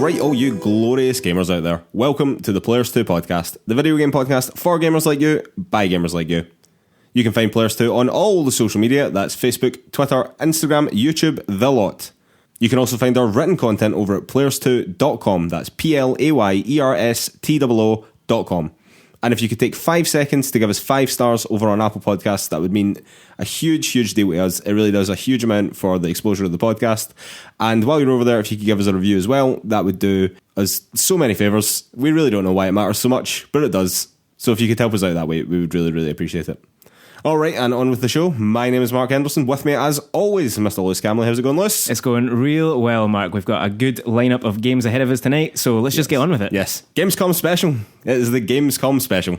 Alright, all you glorious gamers out there, welcome to the PlayersToo Podcast, the video game podcast for gamers like you, by gamers like you. You can find PlayersToo on all the social media, that's Facebook, Twitter, Instagram, YouTube, the lot. You can also find our written content over at playerstoo.com, that's PLAYERSTOO.com. And if you could take 5 seconds to give us 5 stars over on Apple Podcasts, that would mean a huge, huge deal to us. It really does a huge amount for the exposure of the podcast. And while you're over there, if you could give us a review as well, that would do us so many favours. We really don't know why it matters so much, but it does. So if you could help us out that way, we would really, really appreciate it. Alright, and on with the show. My name is Mark Henderson. With me, as always, Mr. Lewis Camley. How's it going, Lewis? It's going real well, Mark. We've got a good lineup of games ahead of us tonight, so let's just get on with it. Yes. Gamescom special. It is the Gamescom special.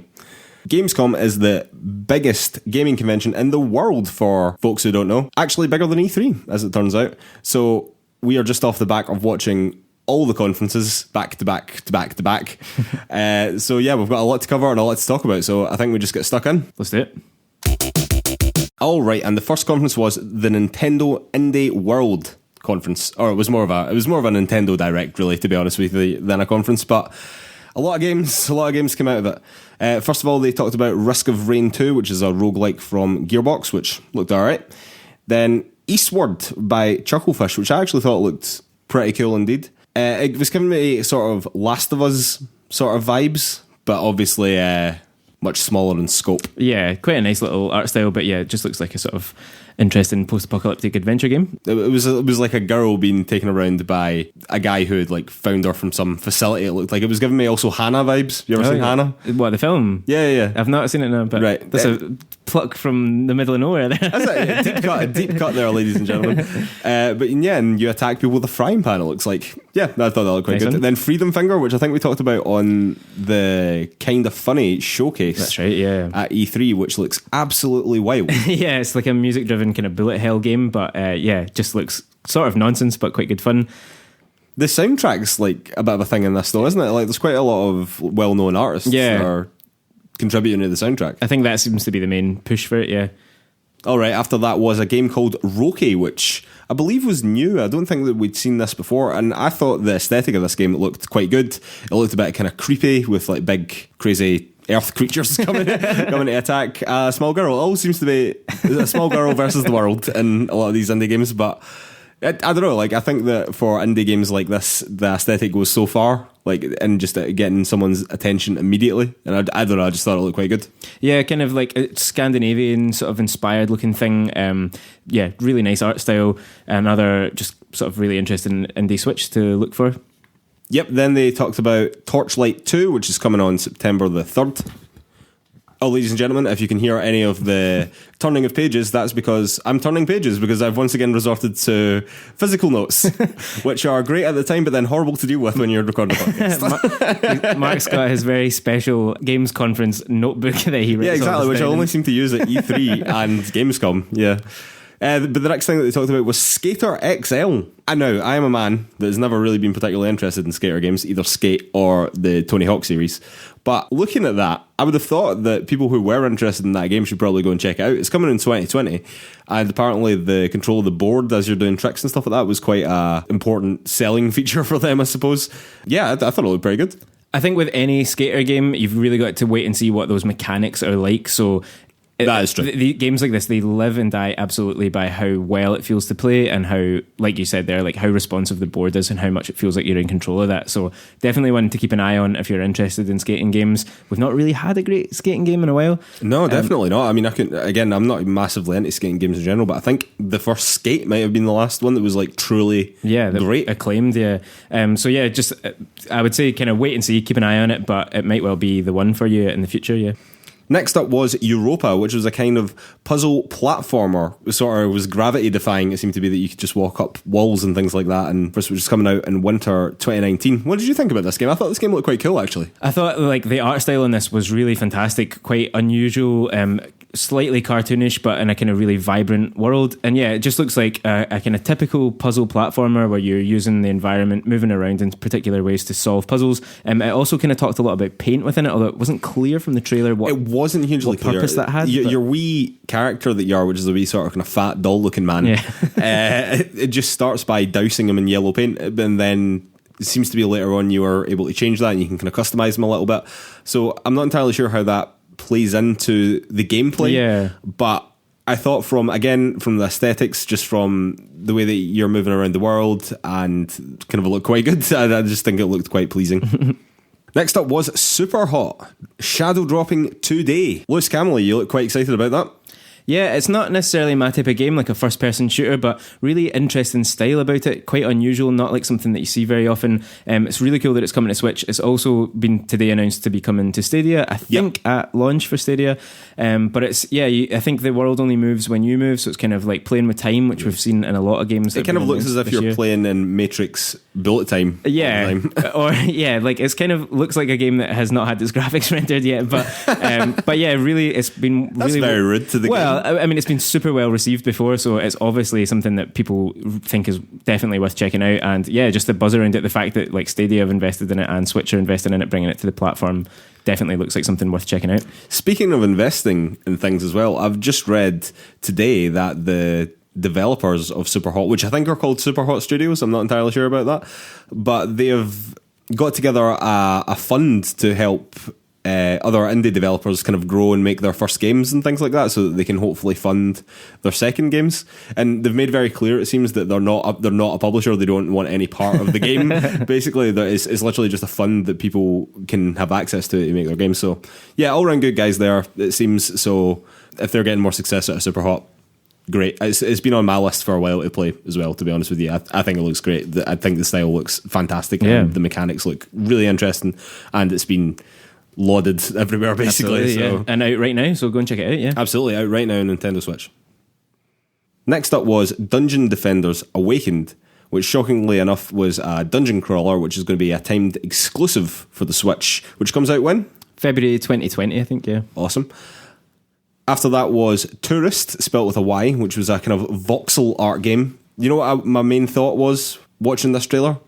Gamescom is the biggest gaming convention in the world for folks who don't know. Actually bigger than E3, as it turns out. So we are just off the back of watching all the conferences back to back to back to back. So yeah, we've got a lot to cover and a lot to talk about. So I think we just get stuck in. Let's do it. Alright, and the first conference was the Nintendo Indie World conference. Or it was more of a Nintendo Direct, really, to be honest with you, than a conference. But a lot of games came out of it. First of all, they talked about Risk of Rain 2, which is a roguelike from Gearbox, which looked alright. Then Eastward by Chucklefish, which I actually thought looked pretty cool indeed. It was giving me sort of Last of Us sort of vibes, but obviously much smaller in scope. Yeah, quite a nice little art style, but yeah, it just looks like a sort of interesting post-apocalyptic adventure game. It was like a girl being taken around by a guy who had like found her from some facility. It looked like it was giving me also Hannah vibes. You ever seen Hannah? What, the film? Yeah. I've not seen it now, but right. That's a pluck from the middle of nowhere there. That's it. A deep cut there, ladies and gentlemen. But yeah, and you attack people with a frying pan, it looks like. Yeah, I thought that looked quite nice good. One. Then Freedom Finger, which I think we talked about on the Kind of Funny showcase. That's right, yeah. At E3, which looks absolutely wild. Yeah, it's like a music-driven kind of bullet hell game, but yeah, just looks sort of nonsense, but quite good fun. The soundtrack's like a bit of a thing in this though, isn't it? Like there's quite a lot of well-known artists that are contributing to the soundtrack. I think that seems to be the main push for it, yeah. Alright, after that was a game called Roki, which I believe was new. I don't think that we'd seen this before, and I thought the aesthetic of this game looked quite good. It looked a bit kind of creepy with like big, crazy earth creatures coming to attack a small girl. It always seems to be a small girl versus the world in a lot of these indie games, but I don't know, like I think that for indie games like this, the aesthetic goes so far, like in just getting someone's attention immediately, and I don't know, I just thought it looked quite good. Yeah, kind of like a Scandinavian sort of inspired looking thing. Yeah, really nice art style. Another just sort of really interesting indie Switch to look for. Yep, then they talked about Torchlight 2, which is coming on September the 3rd. Oh, ladies and gentlemen, if you can hear any of the turning of pages, that's because I'm turning pages, because I've once again resorted to physical notes, which are great at the time, but then horrible to deal with when you're recording a podcast. Mark's got his very special games conference notebook that he writes. Yeah, exactly, which I only seem to use at E3 and Gamescom, yeah. But the next thing that they talked about was Skater XL. I know, I am a man that has never really been particularly interested in skater games, either Skate or the Tony Hawk series. But looking at that, I would have thought that people who were interested in that game should probably go and check it out. It's coming in 2020, and apparently the control of the board as you're doing tricks and stuff like that was quite an important selling feature for them, I suppose. Yeah, I thought it looked pretty good. I think with any skater game, you've really got to wait and see what those mechanics are like. So that is true. The games like this, they live and die absolutely by how well it feels to play and how, like you said there, like how responsive the board is and how much it feels like you're in control of that. So definitely one to keep an eye on if you're interested in skating games. We've not really had a great skating game in a while. No, definitely not. I mean, I'm not massively into skating games in general, but I think the first Skate might have been the last one that was like truly great. Acclaimed, yeah. So yeah, just I would say kind of wait and see, keep an eye on it, but it might well be the one for you in the future, yeah. Next up was Europa, which was a kind of puzzle platformer. It sort of was gravity defying. It seemed to be that you could just walk up walls and things like that. And this was just coming out in winter 2019. What did you think about this game? I thought this game looked quite cool, actually. I thought like the art style in this was really fantastic, quite unusual, slightly cartoonish, but in a kind of really vibrant world. And yeah, it just looks like a kind of typical puzzle platformer where you're using the environment, moving around in particular ways to solve puzzles. It also kind of talked a lot about paint within it, although it wasn't clear from the trailer what it wasn't hugely what purpose clear. That had. Your wee character that you are, which is a wee sort of kind of fat doll looking man, it just starts by dousing him in yellow paint and then it seems to be later on you are able to change that and you can kind of customize them a little bit. So I'm not entirely sure how that plays into the gameplay, but I thought from the aesthetics, just from the way that you're moving around the world and kind of look quite good, I just think it looked quite pleasing. Next up was Super Hot, shadow dropping today. Lewis Camley, you look quite excited about that. Yeah, it's not necessarily my type of game, like a first-person shooter, but really interesting style about it. Quite unusual, not like something that you see very often. It's really cool that it's coming to Switch. It's also been today announced to be coming to Stadia, I think, at launch for Stadia. But it's, I think the world only moves when you move, so it's kind of like playing with time, which we've seen in a lot of games. It kind of looks as if you're playing in Matrix bullet time. Yeah, or like it's kind of looks like a game that has not had its graphics rendered yet. But yeah, really, it's been That's really very rude to the game. I mean, it's been super well received before, so it's obviously something that people think is definitely worth checking out. And yeah, just the buzz around it, the fact that like Stadia have invested in it and Switch are investing in it, bringing it to the platform, definitely looks like something worth checking out. Speaking of investing in things as well, I've just read today that the developers of Super Hot, which I think are called Super Hot Studios, I'm not entirely sure about that, but they have got together a fund to help other indie developers kind of grow and make their first games and things like that, so that they can hopefully fund their second games. And they've made very clear, it seems, that they're not a publisher. They don't want any part of the game. Basically, it's literally just a fund that people can have access to make their games. So yeah, all round good guys there, it seems. So if they're getting more success out of Super Hot, great. It's been on my list for a while to play as well, to be honest with you. I think it looks great. I think the style looks fantastic, and the mechanics look really interesting, and it's been lauded everywhere, basically. Absolutely, and out right now, so go and check it out. Absolutely, out right now on Nintendo Switch. Next up was Dungeon Defenders Awakened, which shockingly enough was a dungeon crawler, which is going to be a timed exclusive for the Switch, which comes out when? February 2020, I think. Awesome. After that was Tourist, spelt with a Y, which was a kind of voxel art game. You know what my main thought was watching this trailer?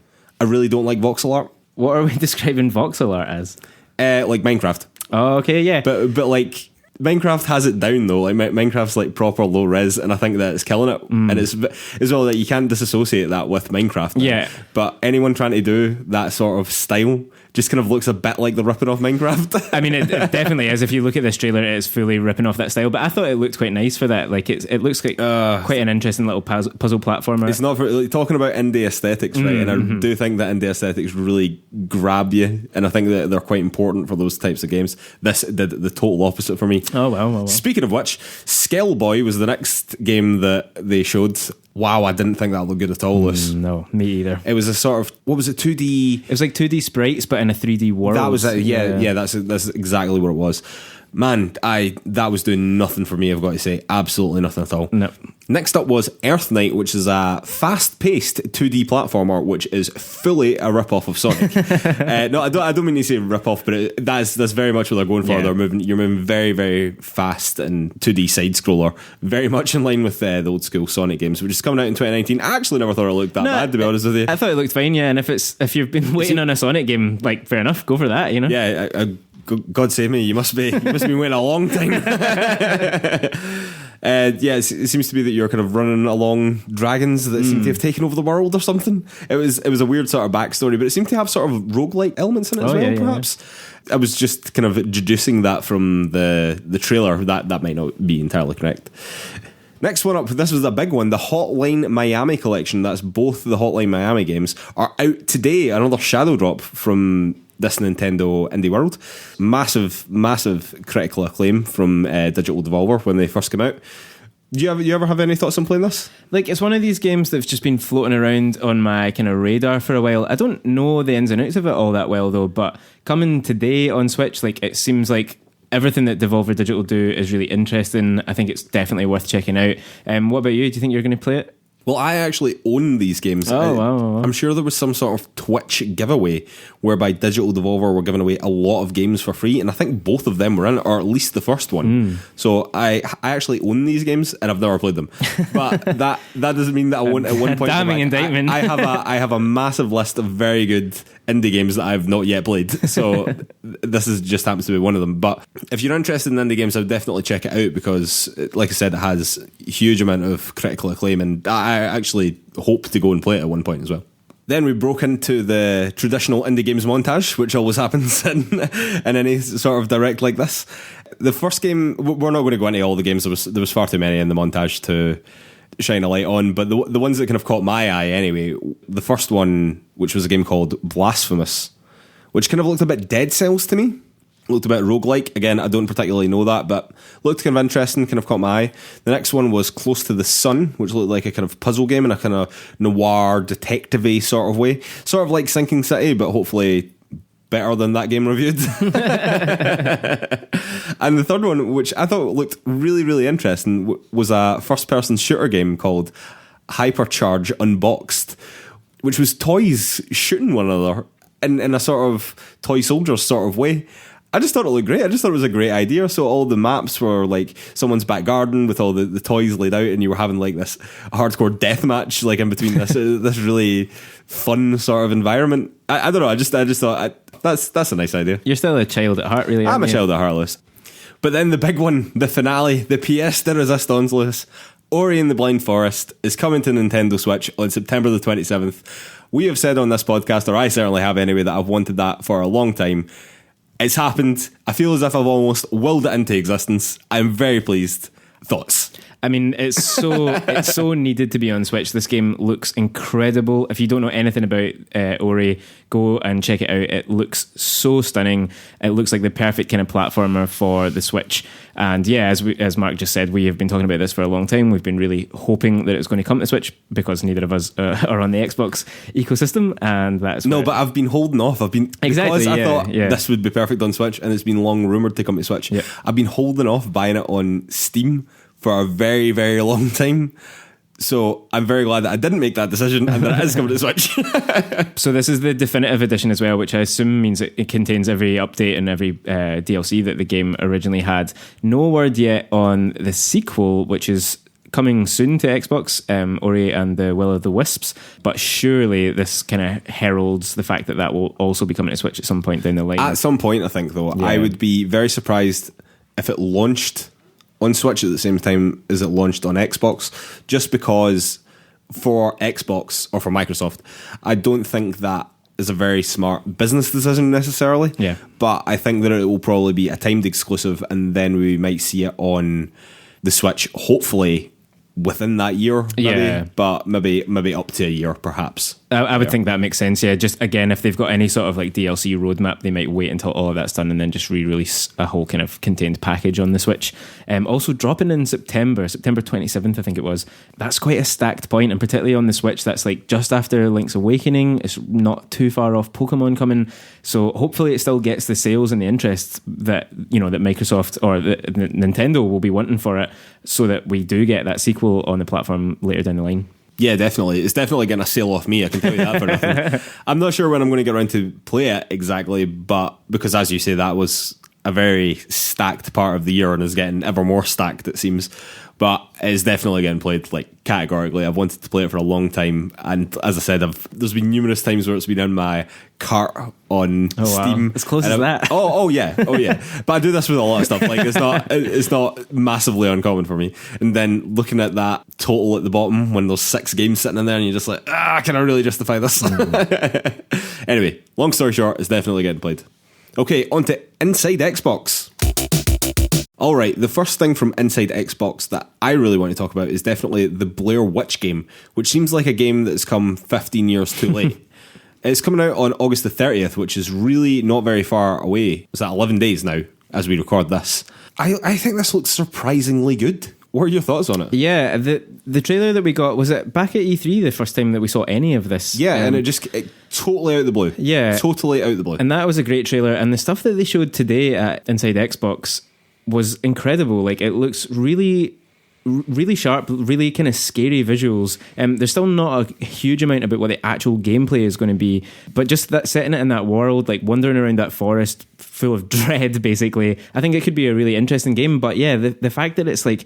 I really don't like voxel art. What are we describing voxel art as? Like Minecraft. Oh, okay, yeah. But like Minecraft has it down though. Like Minecraft's like proper low res, and I think that it's killing it. And it's as well that you can't disassociate that with Minecraft. Yeah. But anyone trying to do that sort of style just kind of looks a bit like they're ripping off Minecraft. I mean, it definitely is. If you look at this trailer, it is fully ripping off that style. But I thought it looked quite nice for that. Like it looks like quite an interesting little puzzle platformer. It's not for like, talking about indie aesthetics, right? And I do think that indie aesthetics really grab you, and I think that they're quite important for those types of games. This did the total opposite for me. Oh wow. Speaking of which, Skellboy was the next game that they showed. Wow, I didn't think that looked good at all, Liz. No, me either. It was a sort of, what was it, 2D? It was like 2D sprites, but in a 3D world. That was it, yeah, that's exactly what it was. Man, that was doing nothing for me, I've got to say. Absolutely nothing at all. No. Next up was Earth Knight, which is a fast-paced 2D platformer, which is fully a rip-off of Sonic. No, I don't mean to say rip-off, but that's very much what they're going for. Yeah. You're moving very, very fast and 2D side-scroller, very much in line with the old-school Sonic games, which is coming out in 2019. I actually never thought it looked that bad, to be honest with you. I thought it looked fine, yeah, and if you've been waiting on a Sonic game, like, fair enough, go for that, you know? Yeah, God save me, you must be waiting a long time. It seems to be that you're kind of running along dragons that seem to have taken over the world or something. It was a weird sort of backstory, but it seemed to have sort of roguelike elements in it as well, perhaps. Yeah. I was just kind of deducing that from the trailer. That might not be entirely correct. Next one up, this was a big one, the Hotline Miami collection. That's both the Hotline Miami games are out today. Another shadow drop from this Nintendo Indie World. Massive critical acclaim from Digital Devolver when they first came out. Do you ever have any thoughts on playing this? Like, it's one of these games that's just been floating around on my kind of radar for a while. I don't know the ins and outs of it all that well though, but coming today on Switch, like, it seems like everything that Devolver Digital do is really interesting. I think it's definitely worth checking out. What about you? Do you think you're going to play it? Well, I actually own these games. Oh, wow. I'm sure there was some sort of Twitch giveaway whereby Digital Devolver were giving away a lot of games for free, and I think both of them were in it, or at least the first one. So I actually own these games, and I've never played them. But that doesn't mean that I won't at one point. Damning indictment. I have a massive list of very good indie games that I've not yet played. So this just happens to be one of them. But if you're interested in indie games, I would definitely check it out because, like I said, it has a huge amount of critical acclaim, and I actually hope to go and play it at one point as well. Then we broke into the traditional indie games montage, which always happens in any sort of direct like this. The first game, we're not going to go into all the games. There was far too many in the montage to shine a light on, but the ones that kind of caught my eye anyway, the first one, which was a game called Blasphemous, which kind of looked a bit Dead Cells to me. Looked a bit roguelike. Again, I don't particularly know that, but looked kind of interesting, kind of caught my eye. The next one was Close to the Sun, which looked like a kind of puzzle game in a kind of noir, detective-y sort of way. Sort of like Sinking City, but hopefully better than that game reviewed. And the third one, which I thought looked really, really interesting, was a first-person shooter game called Hypercharge Unboxed, which was toys shooting one another in a sort of toy soldiers sort of way. I just thought it looked great. I just thought it was a great idea. So all the maps were like someone's back garden with all the toys laid out, and you were having like this hardcore death match like in between this this really fun sort of environment. I don't know. I just thought that's a nice idea. You're still a child at heart, really. I'm a child at heart, Lewis. But then the big one, the finale, the pièce de résistance, Lewis. Ori and the Blind Forest is coming to Nintendo Switch on September the 27th. We have said on this podcast, or I certainly have anyway, that I've wanted that for a long time. It's happened. I feel as if I've almost willed it into existence. I'm very pleased. Thoughts? I mean, it's so needed to be on Switch. This game looks incredible. If you don't know anything about Ori, go and check it out. It looks so stunning. It looks like the perfect kind of platformer for the Switch. And yeah, as Mark just said, we have been talking about this for a long time. We've been really hoping that it's going to come to Switch because neither of us are on the Xbox ecosystem, and that's no. But I've been holding off. Exactly. I thought this would be perfect on Switch, and it's been long rumored to come to Switch. Yeah. I've been holding off buying it on Steam for a very, very long time. So I'm very glad that I didn't make that decision and that it is coming to Switch. So this is the definitive edition as well, which I assume means it contains every update and every DLC that the game originally had. No word yet on the sequel, which is coming soon to Xbox, Ori and the Will of the Wisps, but surely this kind of heralds the fact that will also be coming to Switch at some point down the line. At some point, I think, though. Yeah. I would be very surprised if it launched on Switch at the same time as it launched on Xbox, just because for Xbox or for Microsoft, I don't think that is a very smart business decision necessarily. Yeah. But I think that it will probably be a timed exclusive, and then we might see it on the Switch, hopefully within that year, maybe, but maybe up to a year, perhaps. I would think that makes sense. Yeah, just again, if they've got any sort of like DLC roadmap, they might wait until all of that's done and then just re-release a whole kind of contained package on the Switch. Also dropping in September 27th, I think it was. That's quite a stacked point, and particularly on the Switch, that's like just after Link's Awakening. It's not too far off Pokemon coming, so hopefully it still gets the sales and the interest that that Microsoft or the Nintendo will be wanting for it, so that we do get that sequel on the platform later down the line. Yeah, definitely. It's definitely getting a sale off me, I can tell you that for nothing. I'm not sure when I'm going to get around to play it exactly, but because, as you say, that was a very stacked part of the year and is getting ever more stacked, it seems. But it's definitely getting played, like, categorically. I've wanted to play it for a long time, and as I said, there's been numerous times where it's been in my cart on Steam. Wow. As close as that. Oh yeah. But I do this with a lot of stuff. Like, it's not massively uncommon for me. And then looking at that total at the bottom when there's 6 games sitting in there, and you're just like, can I really justify this? Anyway, long story short, it's definitely getting played. Okay, on to Inside Xbox. All right, the first thing from Inside Xbox that I really want to talk about is definitely the Blair Witch game, which seems like a game that's come 15 years too late. It's coming out on August the 30th, which is really not very far away. Is that 11 days now as we record this? I think this looks surprisingly good. What are your thoughts on it? Yeah, the trailer that we got, was it back at E3 the first time that we saw any of this? Yeah, and it totally out of the blue. Yeah. Totally out of the blue. And that was a great trailer. And the stuff that they showed today at Inside Xbox was incredible. Like, it looks really, really sharp, really kind of scary visuals. There's still not a huge amount about what the actual gameplay is going to be, but just that setting it in that world, like wandering around that forest full of dread, basically, I think it could be a really interesting game. But yeah, the fact that it's like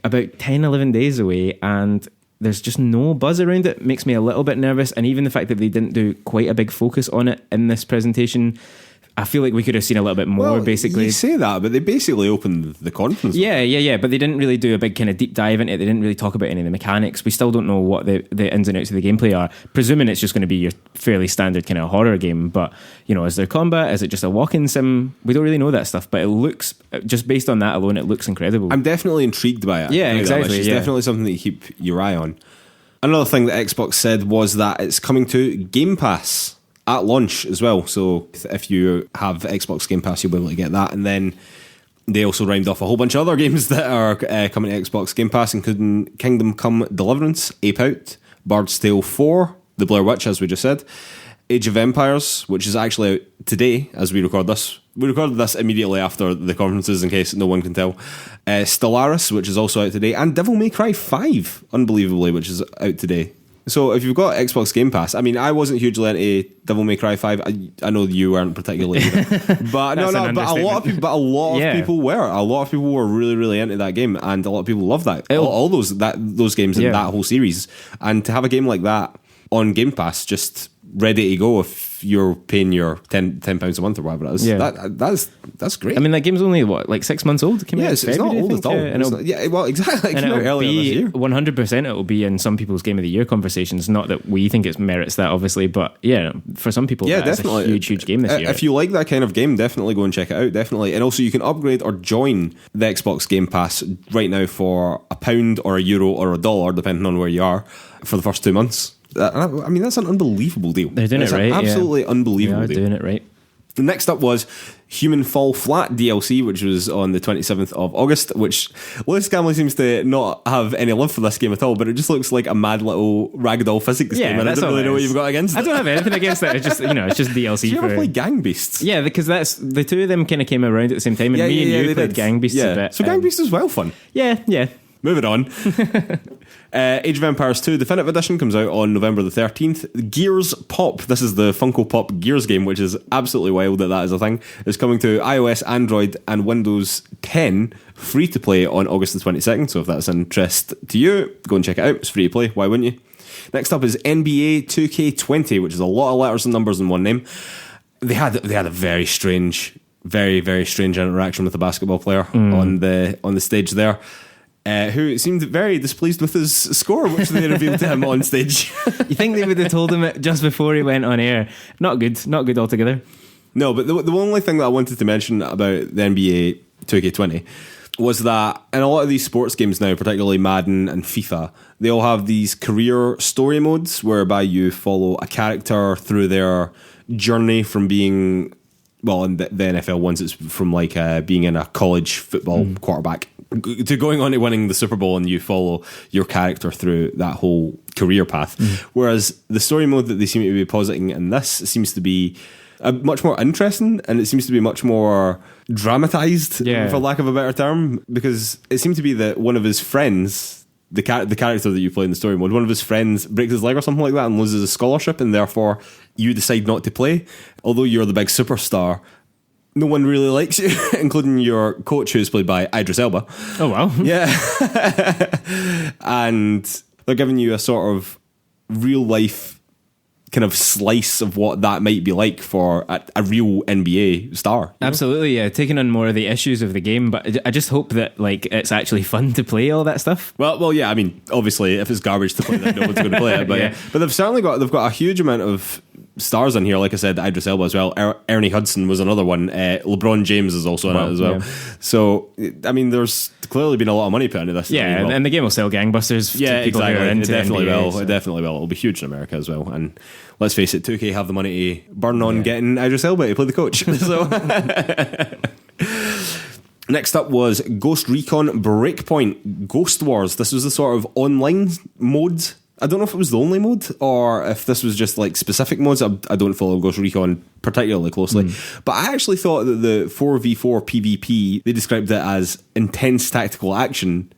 about 10, 11 days away and there's just no buzz around it makes me a little bit nervous. And even the fact that they didn't do quite a big focus on it in this presentation I feel like we could have seen a little bit more, basically. You say that, but they basically opened the conference. Yeah, but they didn't really do a big kind of deep dive into it. They didn't really talk about any of the mechanics. We still don't know what the ins and outs of the gameplay are. Presuming it's just going to be your fairly standard kind of horror game, but, you know, is there combat? Is it just a walking sim? We don't really know that stuff, but it looks, just based on that alone, it looks incredible. I'm definitely intrigued by it. Yeah, exactly. It's definitely something that you keep your eye on. Another thing that Xbox said was that it's coming to Game Pass at launch as well. So if you have Xbox Game Pass, you'll be able to get that. And then they also rhymed off a whole bunch of other games that are coming to Xbox Game Pass, including Kingdom Come Deliverance, Ape Out, Bard's Tale 4, The Blair Witch, as we just said, Age of Empires, which is actually out today as we record this. We recorded this immediately after the conferences in case no one can tell. Stellaris, which is also out today, and Devil May Cry 5, unbelievably, which is out today. So if you've got Xbox Game Pass, I mean, I wasn't hugely into Devil May Cry 5. I know you weren't particularly either. But but a lot of people were. A lot of people were really, really into that game, and a lot of people love that. All those games in that whole series. And to have a game like that on Game Pass just ready to go if you're paying your £10 a month or whatever it is. Yeah. That's great. I mean, that game's only, like 6 months old? It's not old at all. Exactly. It came out earlier this year. 100% it'll be in some people's Game of the Year conversations. Not that we think it merits that, obviously, but yeah, for some people, definitely. It's a huge game this year. If you like that kind of game, definitely go and check it out, definitely. And also you can upgrade or join the Xbox Game Pass right now for £1 or €1 or $1, depending on where you are, for the first 2 months. I mean, that's an unbelievable deal. They're doing it right. Absolutely unbelievable deal. They are doing it right. Next up was Human Fall Flat DLC, which was on the 27th of August, which Lewis Gamley seems to not have any love for this game at all, but it just looks like a mad little ragdoll physics game, and I don't really know what you've got against it. I don't have anything against it. It's just, it's just DLC. Did you ever play Gang Beasts? Yeah, because that's the two of them kind of came around at the same time, and me and you played Gang Beasts a bit. So Gang Beasts is well fun. Yeah. Moving on. Age of Empires 2 Definitive Edition comes out on November the 13th. Gears Pop, this is the Funko Pop Gears game, which is absolutely wild that is a thing. It's coming to iOS, Android and Windows 10 free to play on August the 22nd. So if that's of interest to you, go and check it out. It's free to play, why wouldn't you? Next up is NBA 2K20, which is a lot of letters and numbers in one name. They had a very strange interaction with the basketball player on the stage there. Who seemed very displeased with his score, which they revealed to him on stage. You think they would have told him it just before he went on air? Not good altogether. No, but the only thing that I wanted to mention about the NBA 2K20 was that in a lot of these sports games now, particularly Madden and FIFA, they all have these career story modes whereby you follow a character through their journey from being, well, in the NFL ones, it's from like being in a college football quarterback to going on to winning the Super Bowl, and you follow your character through that whole career path. Whereas the story mode that they seem to be positing in this seems to be much more interesting, and it seems to be much more dramatized, for lack of a better term, because it seemed to be that one of his friends, the character that you play in the story mode, one of his friends breaks his leg or something like that and loses his scholarship, and therefore you decide not to play. Although you're the big superstar, no one really likes you, including your coach, who's played by Idris Elba. Oh, wow. Yeah. And they're giving you a sort of real life kind of slice of what that might be like for a real NBA star. Absolutely, yeah. Taking on more of the issues of the game, but I just hope that like it's actually fun to play all that stuff. Well, yeah. I mean, obviously, if it's garbage to play, then no one's going to play it. But but they've got a huge amount of stars in here. Like I said, Idris Elba as well. Ernie Hudson was another one. LeBron James is also in it as well. Yeah. So I mean, there's clearly been a lot of money put into this. Yeah, and the game will sell gangbusters. Yeah, to people exactly. Who are into it definitely NBA, will. so. It definitely will. It'll be huge in America as well. And let's face it, 2K have the money to burn on getting Idris Elba to play the coach. So next up was Ghost Recon Breakpoint Ghost Wars. This was the sort of online mode. I don't know if it was the only mode or if this was just like specific modes. I don't follow Ghost Recon particularly closely. But I actually thought that the 4v4 PvP, they described it as intense tactical action,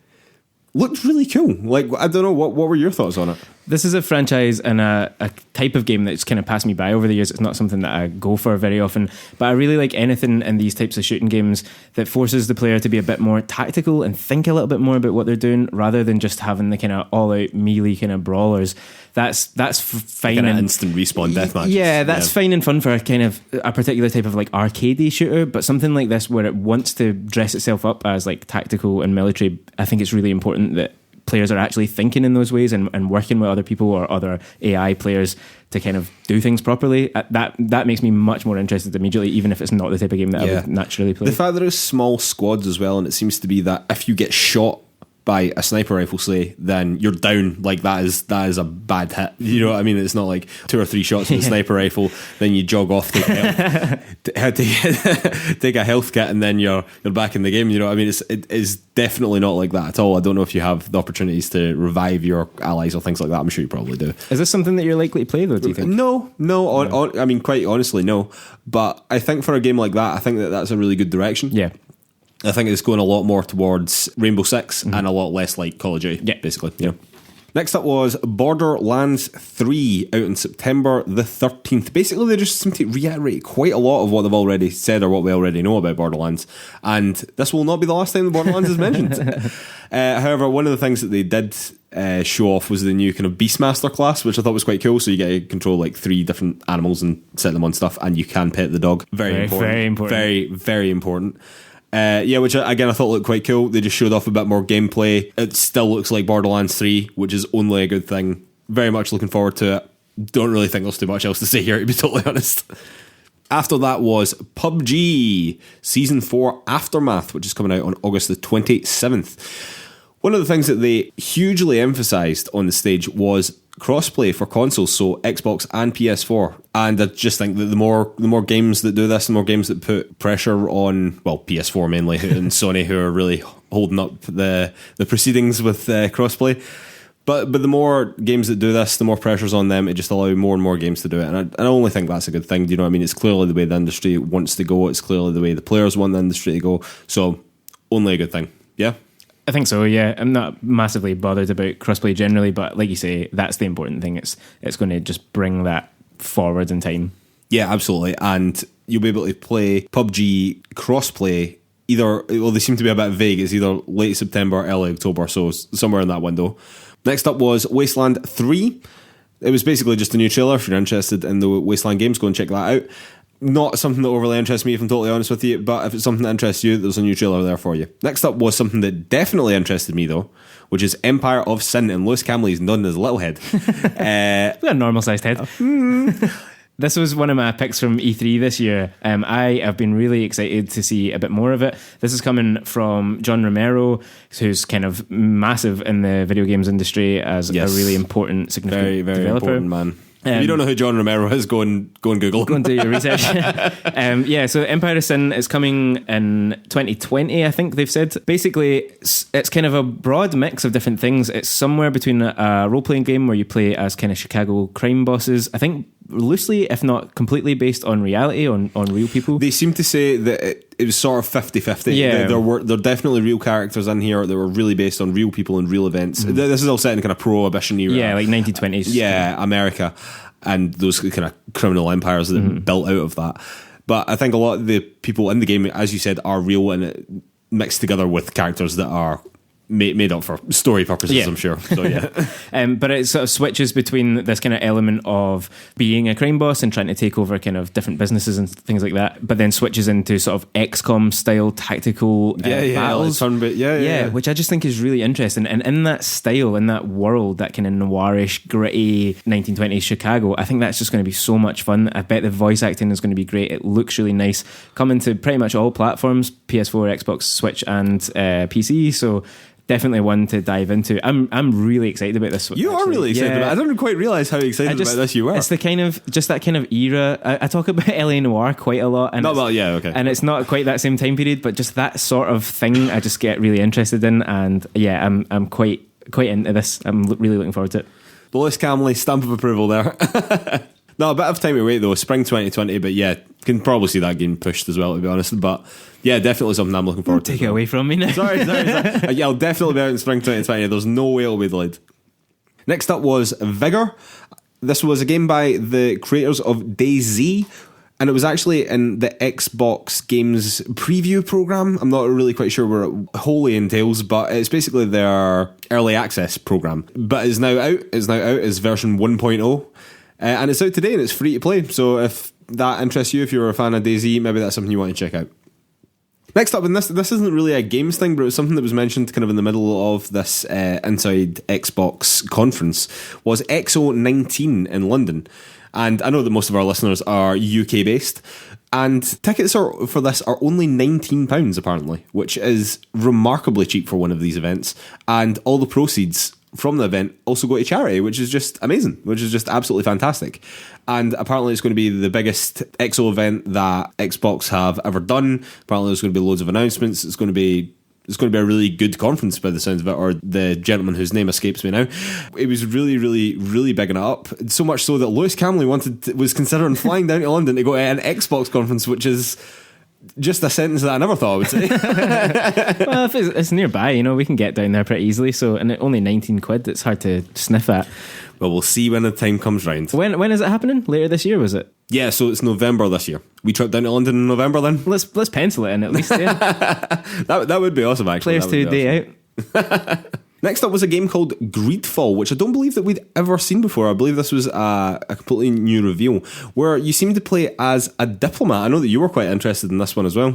looked really cool. Like, I don't know, what were your thoughts on it? This is a franchise and a type of game that's kind of passed me by over the years. It's not something that I go for very often, but I really like anything in these types of shooting games that forces the player to be a bit more tactical and think a little bit more about what they're doing, rather than just having the kind of all-out melee kind of brawlers. That's fine. Kind of instant respawn deathmatch. Yeah, that's fine and fun for a kind of a particular type of like arcadey shooter, but something like this where it wants to dress itself up as like tactical and military, I think it's really important that players are actually thinking in those ways and working with other people or other AI players to kind of do things properly. That makes me much more interested immediately, even if it's not the type of game that I would naturally play. The fact there is small squads as well, and it seems to be that if you get shot by a sniper rifle, say, then you're down. Like that is a bad hit. You know what I mean? It's not like 2 or 3 shots with a sniper rifle, then you jog off, take a health kit, and then you're back in the game. You know what I mean? It is definitely not like that at all. I don't know if you have the opportunities to revive your allies or things like that. I'm sure you probably do. Is this something that you're likely to play though, do you think? No. I mean, quite honestly, no. But I think for a game like that, I think that's a really good direction. Yeah. I think it's going a lot more towards Rainbow Six and a lot less like Call of Duty, basically. Yeah. Next up was Borderlands 3 out in September the 13th. Basically, they just seem to reiterate quite a lot of what they've already said or what we already know about Borderlands. And this will not be the last time the Borderlands is mentioned. However, one of the things that they did show off was the new kind of Beastmaster class, which I thought was quite cool. So you get to control like 3 different animals and set them on stuff, and you can pet the dog. Very important. Very important. Very, very important. Which again I thought looked quite cool. They just showed off a bit more gameplay. It still looks like Borderlands 3, which is only a good thing. Very much looking forward to it. Don't really think there's too much else to say here, to be totally honest. After that was PUBG Season 4 Aftermath, which is coming out on August the 27th. One of the things that they hugely emphasised on the stage was crossplay for consoles, so Xbox and PS4. And I just think that the more games that do this, the more games that put pressure on, well, PS4 mainly, and Sony, who are really holding up the proceedings with crossplay. But the more games that do this, the more pressure's on them. It just allows more and more games to do it. And I only think that's a good thing. Do you know what I mean? It's clearly the way the industry wants to go. It's clearly the way the players want the industry to go. So, only a good thing. Yeah? I think so, yeah. I'm not massively bothered about crossplay generally, but like you say, that's the important thing. It's going to just bring that forward in time. Yeah, absolutely. And you'll be able to play PUBG crossplay either, well, they seem to be a bit vague. It's either late September, early October, so somewhere in that window. Next up was Wasteland 3. It was basically just a new trailer. If you're interested in the Wasteland games, go and check that out. Not something that overly interests me, if I'm totally honest with you, but if it's something that interests you, there's a new trailer there for you. Next up was something that definitely interested me, though, which is Empire of Sin, and Lewis Camley's known as Littlehead. Got a normal-sized head. This was one of my picks from E3 this year. I have been really excited to see a bit more of it. This is coming from John Romero, who's kind of massive in the video games industry as a really important, significant very, very developer. Important man. If you don't know who John Romero is, go and Google. Go and do your research. So Empire of Sin is coming in 2020, I think they've said. Basically, it's kind of a broad mix of different things. It's somewhere between a role-playing game where you play as kind of Chicago crime bosses. I think loosely, if not completely, based on reality, on real people. They seem to say that it was sort of 50-50. Yeah. There are definitely real characters in here that were really based on real people and real events. Mm. This is all set in kind of Prohibition era. Yeah, like 1920s. Yeah, America. And those kind of criminal empires that built out of that. But I think a lot of the people in the game, as you said, are real and mixed together with characters that are made up for story purposes, I'm sure. So but it sort of switches between this kind of element of being a crime boss and trying to take over kind of different businesses and things like that, but then switches into sort of XCOM style tactical battles. Which I just think is really interesting. And in that style, in that world, that kind of noirish, gritty 1920s Chicago, I think that's just going to be so much fun. I bet the voice acting is going to be great. It looks really nice. Coming to pretty much all platforms, PS4, Xbox, Switch and PC, so definitely one to dive into. I'm really excited about this one. You are really excited about it. I didn't quite realise how excited about this you were. It's the kind of, just that kind of era. I talk about LA Noire quite a lot. And and it's not quite that same time period, but just that sort of thing I just get really interested in. And I'm quite into this. I'm really looking forward to it. The Lewis Camley stamp of approval there. No, a bit of time to wait though. Spring 2020, but can probably see that getting pushed as well, to be honest. But definitely something I'm looking forward to. Take it away from me now. Sorry. I'll definitely be out in spring 2020. There's no way it'll be delayed. Next up was Vigor. This was a game by the creators of DayZ, and it was actually in the Xbox Games preview program. I'm not really quite sure what it wholly entails, but it's basically their early access program. But it's now out. It's version 1.0. And it's out today, and it's free to play. So if that interests you, if you're a fan of DayZ, maybe that's something you want to check out. Next up, and this isn't really a games thing, but it was something that was mentioned kind of in the middle of this Inside Xbox conference, was XO19 in London. And I know that most of our listeners are UK based, and tickets for this are only £19 apparently, which is remarkably cheap for one of these events. And all the proceeds from the event also go to charity, which is just amazing, which is just absolutely fantastic. And apparently it's going to be the biggest XO event that Xbox have ever done. Apparently there's going to be loads of announcements. It's going to be a really good conference by the sounds of it, or the gentleman whose name escapes me now. It was really, really, really bigging it up. So much so that Lewis Camley was considering flying down to London to go to an Xbox conference, which is just a sentence that I never thought I would say. Well, if it's nearby, we can get down there pretty easily. So, and only 19 quid, it's hard to sniff at. Well, we'll see when the time comes round. When is it happening? Later this year, was it? Yeah, so it's November this year. We trip down to London in November then? Let's pencil it in at least, yeah. that would be awesome, actually. PlayersToo Day out. Next up was a game called Greedfall, which I don't believe that we'd ever seen before. I believe this was a completely new reveal, where you seem to play as a diplomat. I know that you were quite interested in this one as well.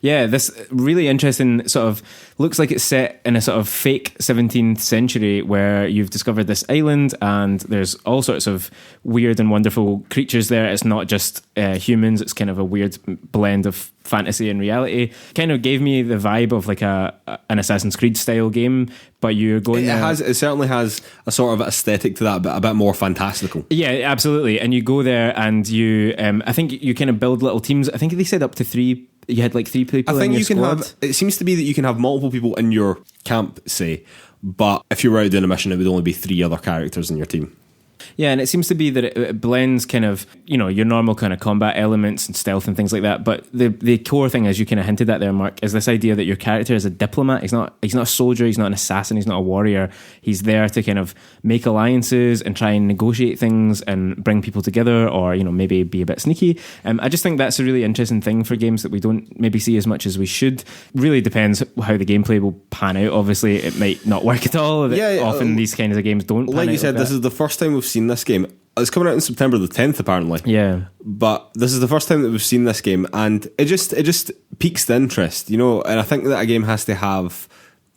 Yeah, this really interesting sort of, looks like it's set in a sort of fake 17th century where you've discovered this island and there's all sorts of weird and wonderful creatures there. It's not just humans, it's kind of a weird blend of fantasy and reality. Kind of gave me the vibe of like an Assassin's Creed style game, but you're going it certainly has a sort of aesthetic to that, but a bit more fantastical. Yeah, absolutely. And you go there and you I think you kind of build little teams. I think they said up to 3. You had like 3 people. I think in your squad. It seems to be that you can have multiple people in your camp, say, but if you were out doing a mission, it would only be 3 other characters in your team. Yeah, and it seems to be that it blends kind of, your normal kind of combat elements and stealth and things like that. But the core thing, as you kind of hinted at there, Mark, is this idea that your character is a diplomat. He's not a soldier. He's not an assassin. He's not a warrior. He's there to kind of make alliances and try and negotiate things and bring people together, or maybe be a bit sneaky. I just think that's a really interesting thing for games that we don't maybe see as much as we should. Really depends how the gameplay will pan out. Obviously, it might not work at all. Yeah, often these kinds of games don't. Like you said, this is the first time we've seen this game. It's coming out on September the 10th, apparently. Yeah. But this is the first time that we've seen this game, and it just piques the interest, and I think that a game has to have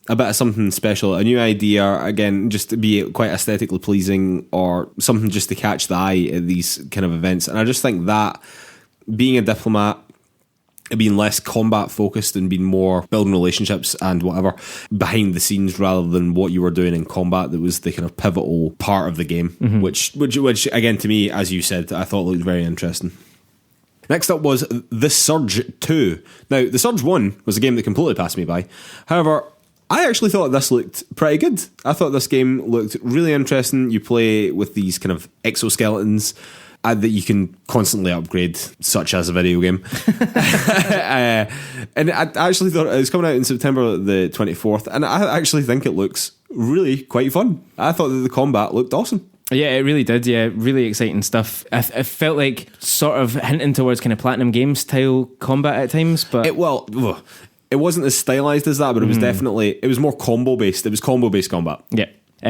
a bit of something special, a new idea, again, just to be quite aesthetically pleasing, or something just to catch the eye at these kind of events. And I just think that being a diplomat, being less combat focused and being more building relationships and whatever behind the scenes rather than what you were doing in combat, that was the kind of pivotal part of the game, which again, to me, as you said, I thought looked very interesting. Next up was The Surge 2. Now, The Surge 1 was a game that completely passed me by. However, I actually thought this looked pretty good. I thought this game looked really interesting. You play with these kind of exoskeletons that you can constantly upgrade, such as a video game. And I actually thought it was coming out in September the 24th, and I actually think it looks really quite fun. I thought that the combat looked awesome. Yeah, it really did. Yeah, really exciting stuff. I felt like sort of hinting towards kind of Platinum Games style combat at times, but it wasn't as stylized as that, but it was definitely, it was more combo based. It was combo based combat. Yeah.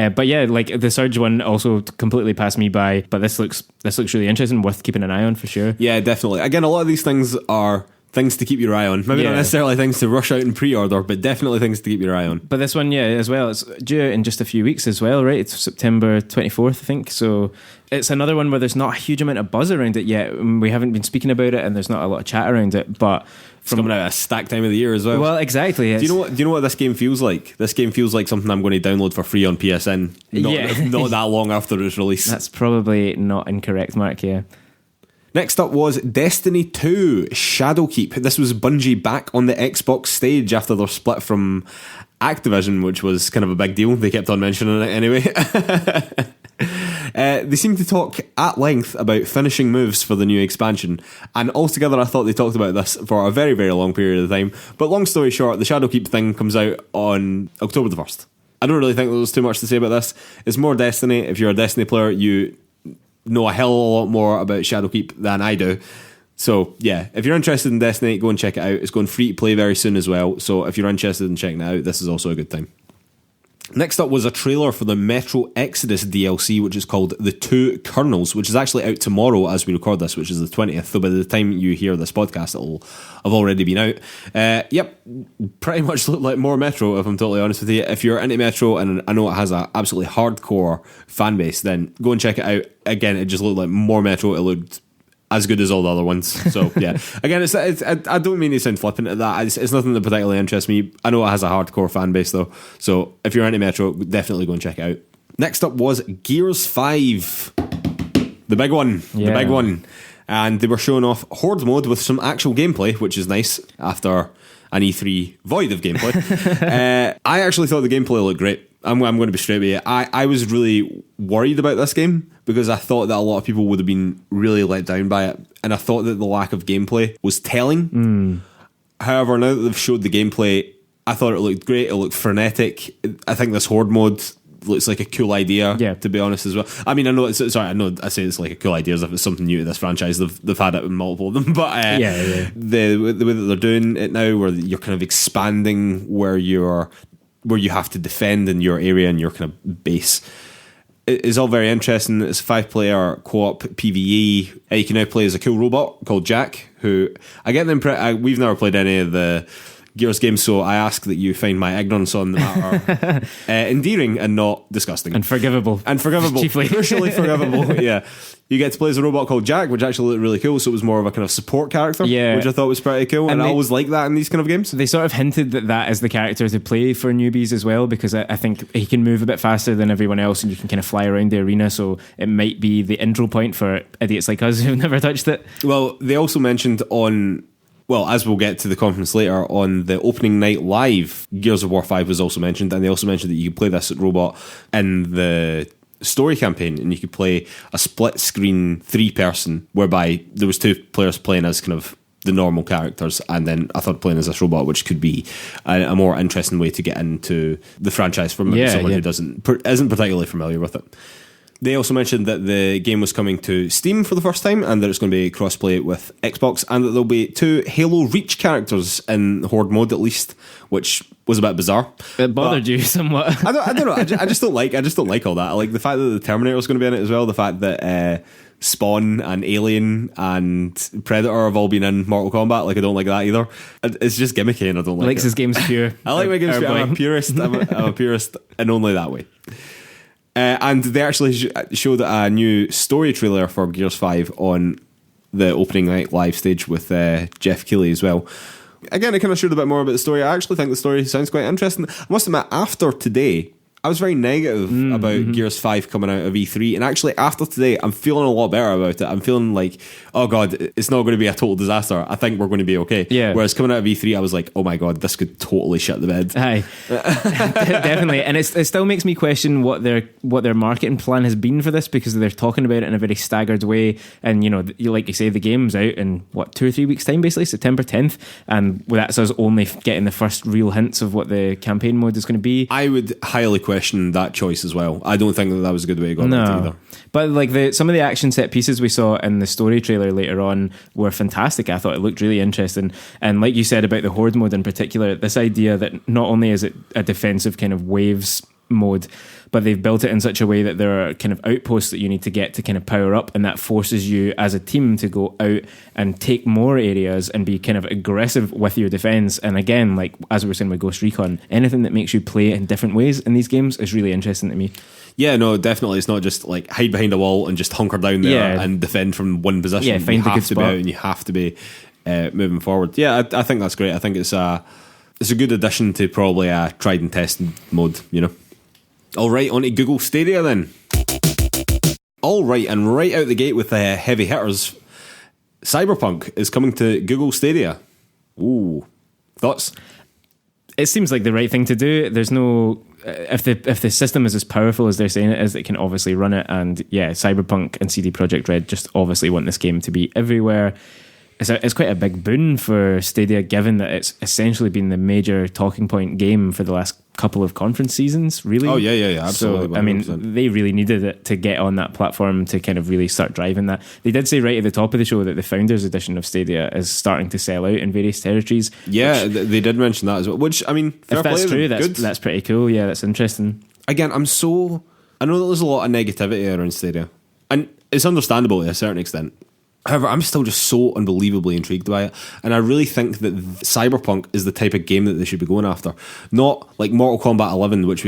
But yeah, like the Surge one also completely passed me by, but this looks really interesting, worth keeping an eye on for sure. Yeah, definitely. Again, a lot of these things are things to keep your eye on. Maybe not necessarily things to rush out and pre-order, but definitely things to keep your eye on. But this one, as well, it's due in just a few weeks as well, right? It's September 24th, I think. So it's another one where there's not a huge amount of buzz around it yet. We haven't been speaking about it, and there's not a lot of chat around it, but it's coming out at a stacked time of the year as well. Well, exactly. Do you know what this game feels like? This game feels like something I'm going to download for free on PSN. Not that long after its release. That's probably not incorrect, Mark. Yeah. Next up was Destiny 2 Shadowkeep. This was Bungie back on the Xbox stage after their split from Activision, which was kind of a big deal. They kept on mentioning it anyway. They seemed to talk at length about finishing moves for the new expansion, and altogether I thought they talked about this for a very, very long period of time. But long story short, the Shadowkeep thing comes out on October the 1st. I don't really think there's too much to say about this. It's more Destiny. If you're a Destiny player, you know a hell of a lot more about Shadowkeep than I do. So yeah, if you're interested in Destiny, go and check it out. It's going free to play very soon as well. So if you're interested in checking it out, this is also a good time. Next up was a trailer for the Metro Exodus DLC, which is called The Two Kernels, which is actually out tomorrow as we record this, which is the 20th. So by the time you hear this podcast, it'll have already been out. Yep, pretty much looked like more Metro, if I'm totally honest with you. If you're into Metro, and I know it has a absolutely hardcore fan base, then go and check it out. Again, it just looked like more Metro. It looked as good as all the other ones. So yeah, again, I don't mean to sound flippant at that. It's nothing that particularly interests me. I know it has a hardcore fan base though, so if you're into Metro, definitely go and check it out. Next up was Gears 5, the big one, and they were showing off Horde mode with some actual gameplay, which is nice after an E3 void of gameplay. I actually thought the gameplay looked great. I'm going to be straight with you. I was really worried about this game because I thought that a lot of people would have been really let down by it, and I thought that the lack of gameplay was telling. However, now that they've showed the gameplay, I thought it looked great. It looked frenetic. I think this Horde mode looks like a cool idea, to be honest as well. I mean, I say it's like a cool idea as if it's something new to this franchise. They've had it in multiple of them, but the way that they're doing it now, where you're kind of expanding where you have to defend in your area and your kind of base, is all very interesting. It's a 5-player co-op PvE. You can now play as a cool robot called Jack, who I get the impression we've never played any of the Gears games, so I ask that you find my ignorance on the matter endearing and not disgusting. And forgivable. Chiefly. Crucially forgivable, yeah. You get to play as a robot called Jack, which actually looked really cool, so it was more of a kind of support character, which I thought was pretty cool, and I always like that in these kind of games. They sort of hinted that is the character to play for newbies as well, because I think he can move a bit faster than everyone else, and you can kind of fly around the arena, so it might be the intro point for idiots like us who've never touched it. Well, they also mentioned as we'll get to the conference later, on the opening night live, Gears of War 5 was also mentioned, and they also mentioned that you could play this robot in the story campaign, and you could play a split screen 3-person, whereby there was 2 players playing as kind of the normal characters, and then a third playing as this robot, which could be a more interesting way to get into the franchise for someone who isn't particularly familiar with it. They also mentioned that the game was coming to Steam for the first time, and that it's going to be cross-play with Xbox, and that there'll be 2 Halo Reach characters in Horde mode at least, which was a bit bizarre. It bothered you somewhat. I don't know. I just don't like all that. I like the fact that the Terminator is going to be in it as well. The fact that Spawn and Alien and Predator have all been in Mortal Kombat. Like, I don't like that either. It's just gimmicky, and I don't like it. Likes his games pure. I like my games pure. I'm a purist. I'm a purist, and only that way. And they actually showed a new story trailer for Gears 5 on the opening night live stage with Geoff Keighley as well. Again, it kind of showed a bit more about the story. I actually think the story sounds quite interesting. I must admit, after today, I was very negative about Gears 5 coming out of E3, and actually after today I'm feeling a lot better about it. I'm feeling like, oh god, it's not going to be a total disaster. I think we're going to be okay. Whereas coming out of E3 I was like, oh my god, this could totally shit the bed. Aye. Definitely. And it still makes me question what their marketing plan has been for this, because they're talking about it in a very staggered way, and like you say, the game's out in 2 or 3 weeks time, basically September 10th, and that's us only getting the first real hints of what the campaign mode is going to be. I would highly question that choice as well. I don't think that was a good way to go about it either. But like some of the action set pieces we saw in the story trailer later on were fantastic. I thought it looked really interesting. And like you said about the Horde mode in particular, this idea that not only is it a defensive kind of waves mode, but they've built it in such a way that there are kind of outposts that you need to get to kind of power up, and that forces you as a team to go out and take more areas and be kind of aggressive with your defense. And again, like as we were saying with Ghost Recon, anything that makes you play in different ways in these games is really interesting to me. Yeah, no, definitely. It's not just like hide behind a wall and just hunker down there and defend from one position. Yeah, find you a good have to spot. be out, and you have to be moving forward. Yeah, I think that's great. I think it's a good addition to probably a tried and tested mode, All right, on to Google Stadia then. All right, and right out the gate with the heavy hitters, Cyberpunk is coming to Google Stadia. Ooh, thoughts? It seems like the right thing to do. There's no... If the system is as powerful as they're saying it is, it can obviously run it. And yeah, Cyberpunk and CD Projekt Red just obviously want this game to be everywhere. It's quite a big boon for Stadia, given that it's essentially been the major talking point game for the last couple of conference seasons, really. Oh, yeah, absolutely. So, I mean, they really needed it to get on that platform to kind of really start driving that. They did say right at the top of the show that the Founders Edition of Stadia is starting to sell out in various territories. Yeah, they did mention that as well, which, I mean, if that's true, that's pretty cool. Yeah, that's interesting. Again, I know that there's a lot of negativity around Stadia, and it's understandable to a certain extent. However, I'm still just so unbelievably intrigued by it, and I really think that Cyberpunk is the type of game that they should be going after, not like Mortal Kombat 11, which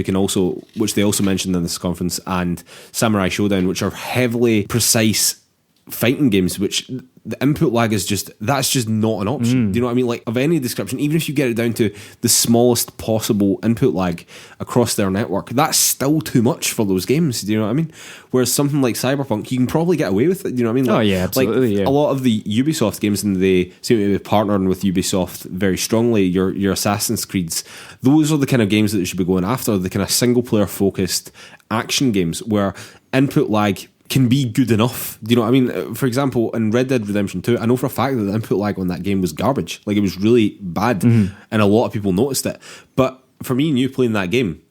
they also mentioned in this conference, and Samurai Showdown, which are heavily precise fighting games, which the input lag is that's just not an option. Do you know what I mean? Like, of any description, even if you get it down to the smallest possible input lag across their network, that's still too much for those games. Do you know what I mean? Whereas something like Cyberpunk, you can probably get away with it. Do you know what I mean? Like, oh yeah, absolutely. A lot of the Ubisoft games, and they seem to be partnering with Ubisoft very strongly, your Assassin's Creeds, those are the kind of games that they should be going after, the kind of single player focused action games where input lag can be good enough. Do you know what I mean? For example, in Red Dead Redemption 2, I know for a fact that the input lag on that game was garbage. Like, it was really bad, and a lot of people noticed it. But for me and you playing that game,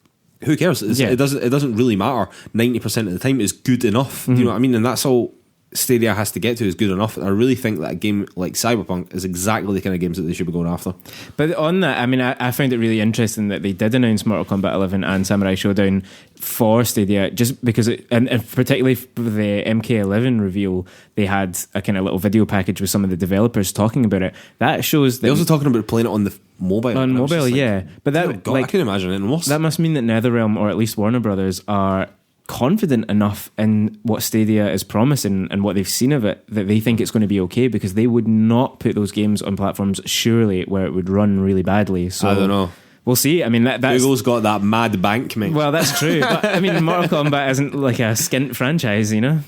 who cares? It doesn't really matter. 90% of the time is good enough. Do you know what I mean? And that's all Stadia has to get to, is good enough. And I really think that a game like Cyberpunk is exactly the kind of games that they should be going after. But on that, I mean, I found it really interesting that they did announce Mortal Kombat 11 and Samurai Showdown for Stadia, just because and particularly for the MK11 reveal, they had a kind of little video package with some of the developers talking about it. That shows that they're also talking about playing it on the mobile. On mobile, like, yeah. But that, God, I can imagine it worse. That must mean that NetherRealm, or at least Warner Brothers, are confident enough in what Stadia is promising and what they've seen of it that they think it's going to be okay, because they would not put those games on platforms surely where it would run really badly. So I don't know. We'll see. I mean, that's Google's got that mad bank, mate. Well, that's true. But I mean, Mortal Kombat isn't like a skint franchise, you know?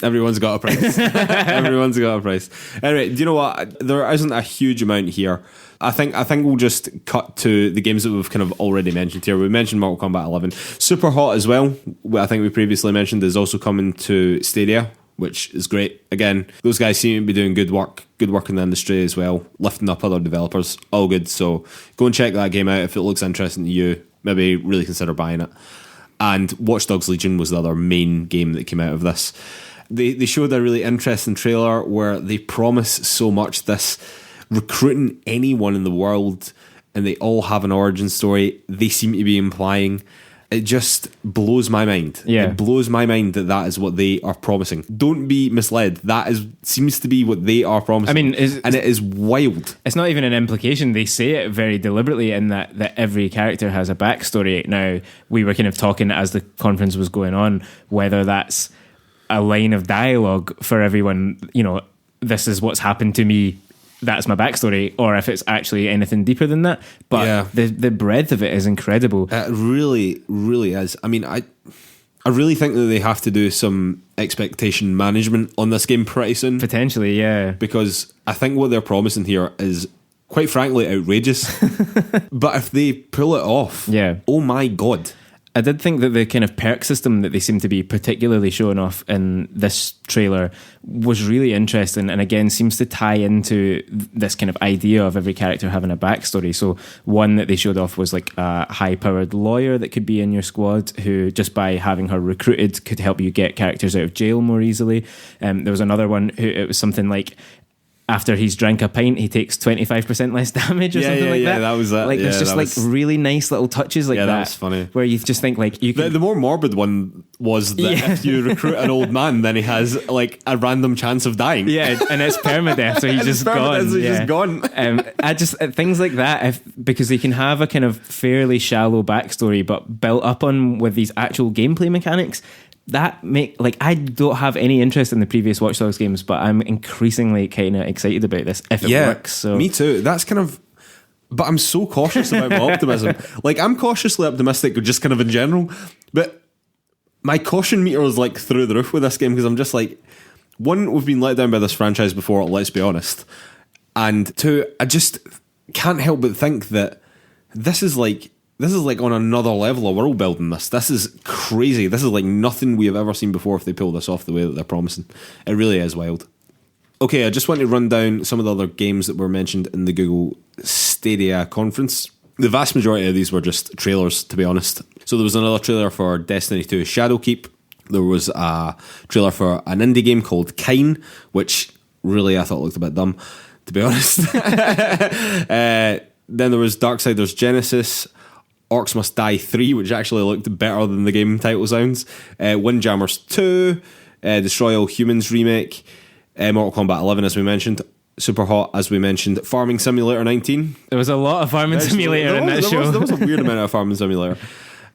Everyone's got a price. Everyone's got a price. Anyway, do you know what? There isn't a huge amount here. I think we'll just cut to the games that we've kind of already mentioned here. We mentioned Mortal Kombat 11. Super Hot as well, I think we previously mentioned, is also coming to Stadia, which is great. Again, those guys seem to be doing good work in the industry as well, lifting up other developers. All good. So go and check that game out if it looks interesting to you. Maybe really consider buying it. And Watch Dogs Legion was the other main game that came out of this. They showed a really interesting trailer where they promise so much, this recruiting anyone in the world, and they all have an origin story, they seem to be implying. It just blows my mind. Yeah. It blows my mind that is what they are promising. Don't be misled. That seems to be what they are promising. I mean, and it is wild. It's not even an implication. They say it very deliberately in that every character has a backstory. Now, we were kind of talking as the conference was going on, whether that's a line of dialogue for everyone, you know, this is what's happened to me, that's my backstory, or if it's actually anything deeper than that. But yeah, the breadth of it is incredible. It really, really is. I mean, I really think that they have to do some expectation management on this game pretty soon. Potentially, yeah. Because I think what they're promising here is, quite frankly, outrageous. But if they pull it off, yeah, oh my God. I did think that the kind of perk system that they seem to be particularly showing off in this trailer was really interesting, and again seems to tie into this kind of idea of every character having a backstory. So one that they showed off was like a high-powered lawyer that could be in your squad, who just by having her recruited could help you get characters out of jail more easily. There was another one who, it was something like, after he's drank a pint, he takes 25% less damage or something like that. Yeah, that was that. Like, there's just like really nice little touches like that. Yeah, that was funny. Where you just think like you can... The more morbid one was that if you recruit an old man, then he has like a random chance of dying. Yeah, and it's permadeath, so he's just gone. He's just gone. I just things like that, because they can have a kind of fairly shallow backstory, but built up on with these actual gameplay mechanics. That I don't have any interest in the previous Watch Dogs games, but I'm increasingly kind of excited about this if it works. So me too. That's kind of, but I'm so cautious about my optimism. Like, I'm cautiously optimistic, just kind of in general, but my caution meter is like through the roof with this game, because I'm just like, one, we've been let down by this franchise before, let's be honest, and two, I just can't help but think that this is like on another level of world building. This is crazy. This is like nothing we have ever seen before if they pull this off the way that they're promising. It really is wild. Okay, I just want to run down some of the other games that were mentioned in the Google Stadia conference. The vast majority of these were just trailers, to be honest. So there was another trailer for Destiny 2 Shadowkeep. There was a trailer for an indie game called Kine, which really I thought looked a bit dumb, to be honest. Then there was Darksiders Genesis, Orcs Must Die 3, which actually looked better than the game title sounds, Windjammers 2, Destroy All Humans remake, Mortal Kombat 11, as we mentioned, Super Hot, as we mentioned, Farming Simulator 19. There was a lot of Farming Simulator in that show. There was a weird amount of Farming Simulator.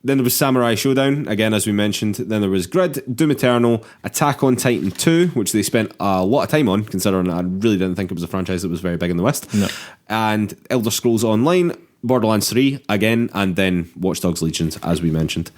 Then there was Samurai Showdown, again, as we mentioned. Then there was Grid, Doom Eternal, Attack on Titan 2, which they spent a lot of time on, considering I really didn't think it was a franchise that was very big in the West. No. And Elder Scrolls Online, Borderlands 3, again, and then Watch Dogs Legions, as we mentioned.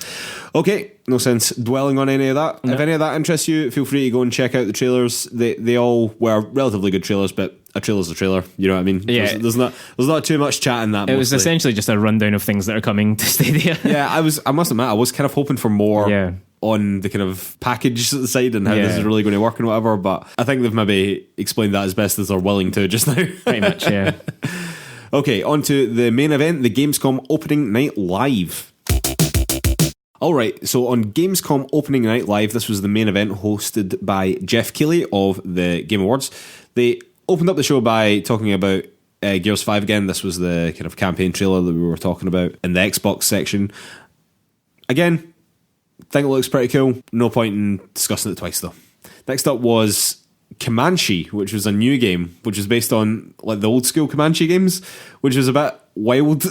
Okay, no sense dwelling on any of that. No. If any of that interests you, feel free to go and check out the trailers. They all were relatively good trailers, but a trailer's a trailer, you know what I mean? Yeah. There's not too much chat in that. It was essentially just a rundown of things that are coming to Stadia. Yeah, I must admit, I was kind of hoping for more on the kind of package side and how this is really going to work and whatever, but I think they've maybe explained that as best as they're willing to just now. Pretty much, yeah. Okay, on to the main event, the Gamescom Opening Night Live. Alright, so on Gamescom Opening Night Live, this was the main event hosted by Geoff Keighley of the Game Awards. They opened up the show by talking about Gears 5 again. This was the kind of campaign trailer that we were talking about in the Xbox section. Again, think it looks pretty cool. No point in discussing it twice though. Next up was Comanche, which was a new game, which was based on like the old school Comanche games, which was a bit wild.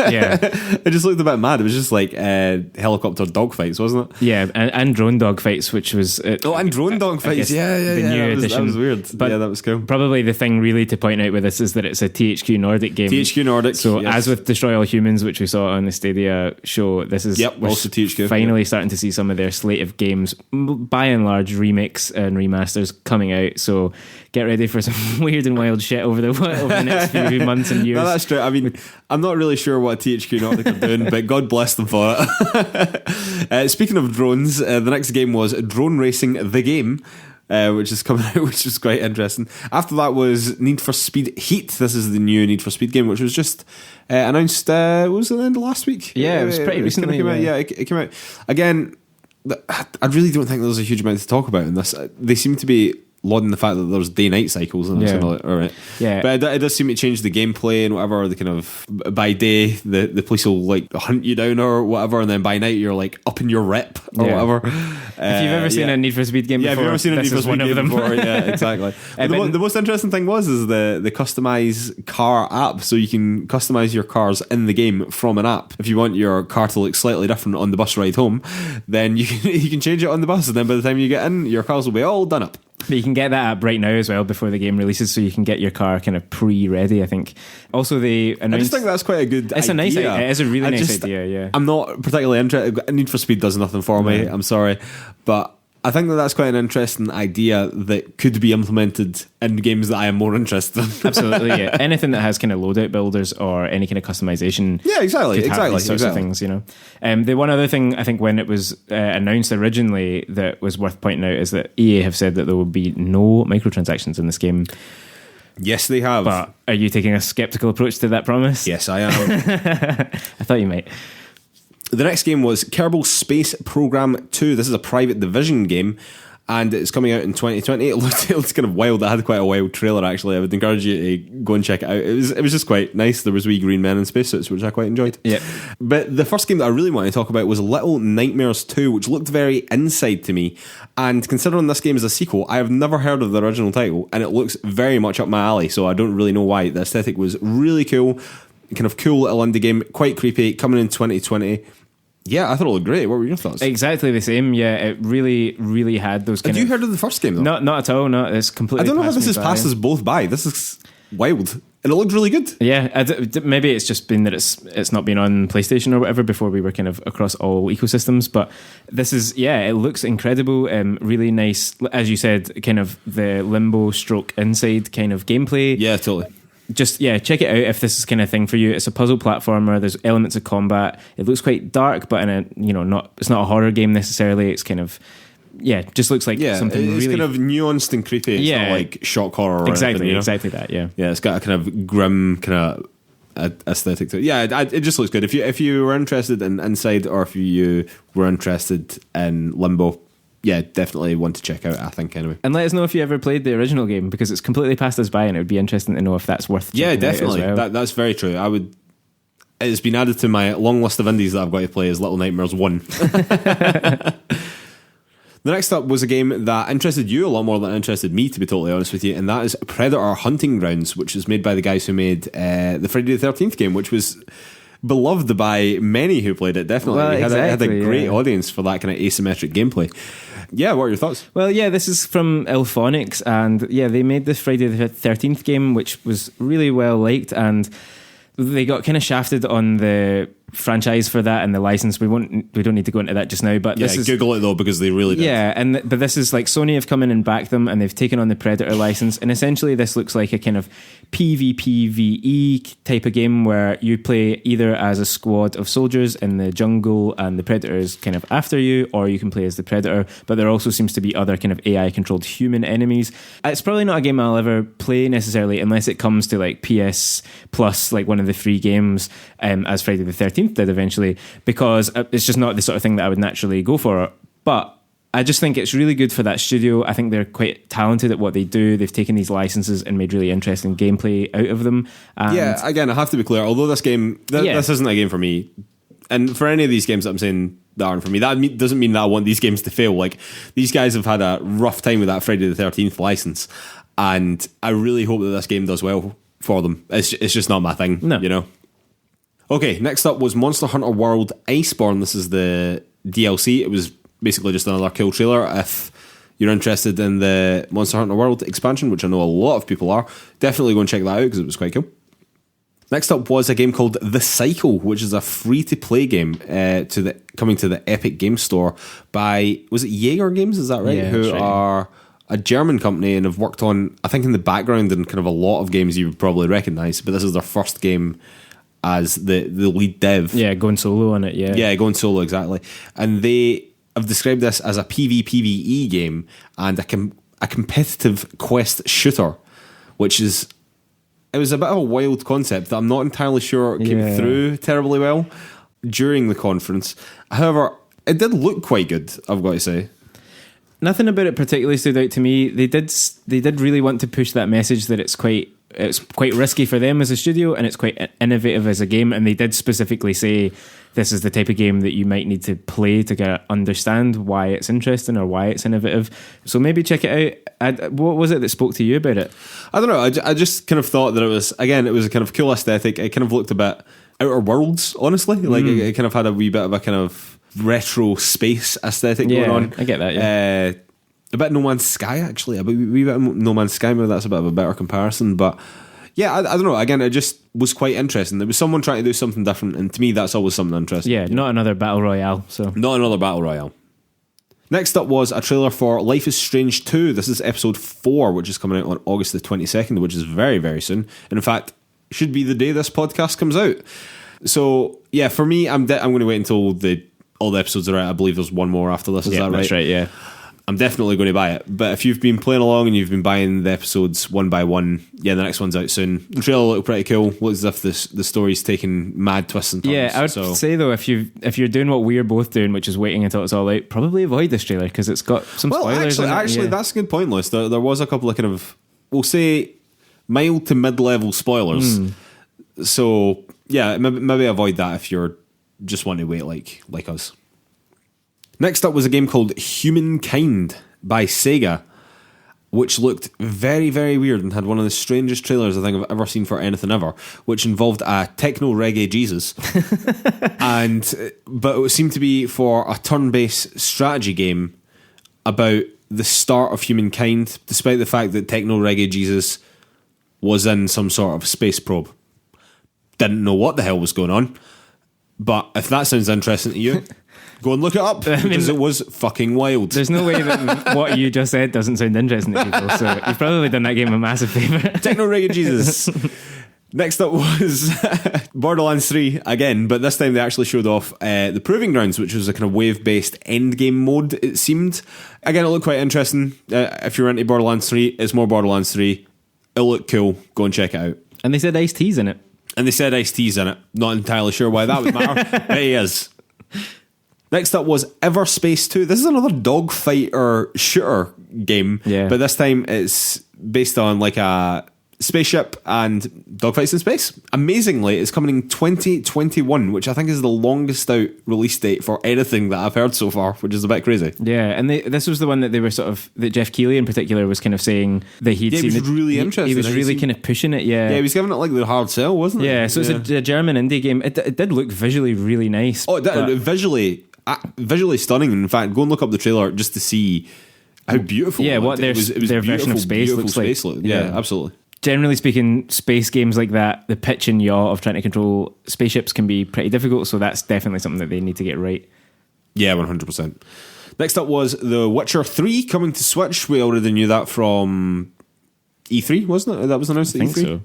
Yeah. It just looked a bit mad. It was just like helicopter dogfights, wasn't it? Yeah, and drone dogfights, which was and drone dogfights. Yeah. The new edition. That was weird. But yeah, that was cool. Probably the thing really to point out with this is that it's a THQ Nordic game. THQ Nordic. So as with Destroy All Humans, which we saw on the Stadia show, this is also THQ. Finally starting to see some of their slate of games, by and large remakes and remasters coming out. So get ready for some weird and wild shit over the next few months and years. No, that's true. I mean, I'm not really sure what THQ Nordic are doing, but God bless them for it. Speaking of drones, the next game was Drone Racing the Game, which is coming out, which was quite interesting. After that was Need for Speed Heat. This is the new Need for Speed game, which was just announced, was it the end of last week? Yeah, it was pretty recently. It came out. Again, I really don't think there's a huge amount to talk about in this. They seem to be lauding the fact that there's day-night cycles, and I'm like, all right. Yeah. But it does seem to change the gameplay and whatever. The kind of by day the police will like hunt you down or whatever, and then by night you're like up in your rep or whatever. If you've ever seen a Need for Speed game before, if you've ever seen a Need for Speed game before, yeah, exactly. The most interesting thing was the customize car app, so you can customize your cars in the game from an app. If you want your car to look slightly different on the bus ride home, then you can change it on the bus, and then by the time you get in, your cars will be all done up. But you can get that app right now as well before the game releases, so you can get your car kind of pre-ready, I think. Also, they announced... I just think that's quite a good idea. It's a nice idea. It is a really nice idea, yeah. I'm not particularly interested. Need for Speed does nothing for me, I'm sorry. But I think that's quite an interesting idea that could be implemented in games that I am more interested in. Absolutely, yeah. Anything that has kind of loadout builders or any kind of customization. Yeah, exactly. These sorts of things, you know. The one other thing I think when it was announced originally that was worth pointing out is that EA have said that there will be no microtransactions in this game. Yes, they have. But are you taking a skeptical approach to that promise? Yes, I am. I thought you might. The next game was Kerbal Space Program 2. This is a Private Division game, and it's coming out in 2020. It looks kind of wild. It had quite a wild trailer, actually. I would encourage you to go and check it out. It was just quite nice. There was wee green men in spacesuits, which I quite enjoyed. Yeah. But the first game that I really want to talk about was Little Nightmares 2, which looked very inside to me. And considering this game is a sequel, I have never heard of the original title, and it looks very much up my alley, so I don't really know why. The aesthetic was really cool. Kind of cool little indie game, quite creepy, coming in 2020. Yeah, I thought it looked great. What were your thoughts? Exactly the same. Yeah, it really, really had those kind of... Have you heard of the first game, though? Not at all. No, it's completely... I don't know how this has passed us both by. This is wild. And it looked really good. Yeah, maybe it's just been that it's not been on PlayStation or whatever before we were kind of across all ecosystems. But this is, it looks incredible. Really nice, as you said, kind of the limbo stroke inside kind of gameplay. Yeah, totally. Just check it out if this is kind of thing for you. It's a puzzle platformer. There's elements of combat. It looks quite dark, but in a it's not a horror game necessarily. It's kind of just looks like something it's really kind of nuanced and creepy. It's not like shock horror or exactly anything, exactly that. Yeah, it's got a kind of grim kind of aesthetic to it. Yeah, it just looks good. If you were interested in Inside, or if you were interested in Limbo, yeah, definitely one to check out, I think, anyway. And let us know if you ever played the original game, because it's completely passed us by, and it would be interesting to know if that's worth checking out definitely. as well. That's very true. It's been added to my long list of indies that I've got to play as Little Nightmares 1. The next up was a game that interested you a lot more than it interested me, to be totally honest with you, and that is Predator Hunting Grounds, which is made by the guys who made the Friday the 13th game, which was beloved by many who played it, definitely. Well, it had a great audience for that kind of asymmetric gameplay. Yeah, what are your thoughts? Well, yeah, this is from Elphonics, and yeah, they made this Friday the 13th game, which was really well liked, and they got kind of shafted on the franchise for that and the license. We don't need to go into that just now, but this is, Google it though, because they really did. Yeah, but this is like Sony have come in and backed them, and they've taken on the Predator license, and essentially this looks like a kind of PvPvE type of game where you play either as a squad of soldiers in the jungle and the Predator is kind of after you, or you can play as the Predator, but there also seems to be other kind of AI controlled human enemies. It's probably not a game I'll ever play necessarily unless it comes to like PS Plus, like one of the free games, as Friday the 13th did eventually, because it's just not the sort of thing that I would naturally go for. But I just think it's really good for that studio. I think they're quite talented at what they do. They've taken these licenses and made really interesting gameplay out of them. And yeah, again, I have to be clear, although this game, this isn't a game for me, and for any of these games that I'm saying that aren't for me, that doesn't mean that I want these games to fail. Like, these guys have had a rough time with that Friday the 13th license, and I really hope that this game does well for them. It's just not my thing, you know? Okay, next up was Monster Hunter World Iceborne. This is the DLC. It was basically just another cool trailer. If you're interested in the Monster Hunter World expansion, which I know a lot of people are, definitely go and check that out because it was quite cool. Next up was a game called The Cycle, which is a free-to-play game coming to the Epic Games Store by, was it Jaeger Games, is that right? Yeah, Who right. are a German company and have worked on, I think in the background, in kind of a lot of games you would probably recognise, but this is their first game as the lead dev. yeah, going solo on it. Yeah, going solo, exactly. And they have described this as a PvPvE game and a competitive quest shooter, which is, it was a bit of a wild concept that I'm not entirely sure came through terribly well during the conference. However, it did look quite good, I've got to say. Nothing about it particularly stood out to me. They did really want to push that message that it's quite risky for them as a studio and it's quite innovative as a game, and they did specifically say this is the type of game that you might need to play to kind of understand why it's interesting or why it's innovative. So maybe check it out. What was it that spoke to you about it? I don't know. I just kind of thought that it was a kind of cool aesthetic. It kind of looked a bit Outer Worlds, honestly. Like it kind of had a wee bit of a kind of retro space aesthetic going on. I get that, yeah. A bit No Man's Sky, actually. A wee bit of No Man's Sky, maybe that's a bit of a better comparison. But yeah, I don't know. Again, it just was quite interesting. There was someone trying to do something different, and to me, that's always something interesting. Yeah, not another Battle Royale. So not another Battle Royale. Next up was a trailer for Life is Strange 2. This is episode 4, which is coming out on August the 22nd, which is very, very soon. And in fact, should be the day this podcast comes out. So yeah, for me, I'm going to wait until all the episodes are out. I believe there's one more after this. Is that right? That's right, yeah. I'm definitely going to buy it. But if you've been playing along and you've been buying the episodes one by one, yeah, the next one's out soon. The trailer looked pretty cool. Looks as if the story's taking mad twists and turns. Yeah, I would say though, if you're doing what we're both doing, which is waiting until it's all out, probably avoid this trailer because it's got some spoilers. Actually, that's a good point, Lewis. There was a couple of kind of, we'll say, mild to mid-level spoilers. So yeah, maybe avoid that if you're just wanting to wait like us. Next up was a game called Humankind by Sega, which looked very, very weird and had one of the strangest trailers I think I've ever seen for anything ever, which involved a techno reggae Jesus. But it seemed to be for a turn-based strategy game about the start of humankind, despite the fact that techno reggae Jesus was in some sort of space probe. Didn't know what the hell was going on, but if that sounds interesting to you, go and look it up, because it was fucking wild. There's no way that what you just said doesn't sound interesting to people, so you've probably done that game a massive favour. Techno Reggae Jesus. Next up was Borderlands 3 again, but this time they actually showed off the Proving Grounds, which was a kind of wave-based endgame mode, it seemed. Again, it looked quite interesting. If you're into Borderlands 3, it's more Borderlands 3. It'll look cool. Go and check it out. And they said Ice-T's in it. And they said Ice-T's in it. Not entirely sure why that would matter, but he is. Next up was Everspace 2. This is another dogfighter shooter game, but this time it's based on like a spaceship and dogfights in space. Amazingly, it's coming in 2021, which I think is the longest out release date for anything that I've heard so far, which is a bit crazy. Yeah, and this was the one that they were that Geoff Keighley in particular was kind of saying that he'd seen. He was really interested. He was really kind of pushing it, Yeah, he was giving it like the hard sell, wasn't it? Yeah, so it's a German indie game. It did look visually really nice. Oh, visually stunning. In fact, go and look up the trailer just to see how beautiful. Yeah, what their version of space looks like. Yeah, absolutely. Generally speaking, space games like that, the pitch and yaw of trying to control spaceships can be pretty difficult, so that's definitely something that they need to get right. Yeah, 100%. Next up was The Witcher 3 coming to Switch. We already knew that from E3, wasn't it? That was announced at E3.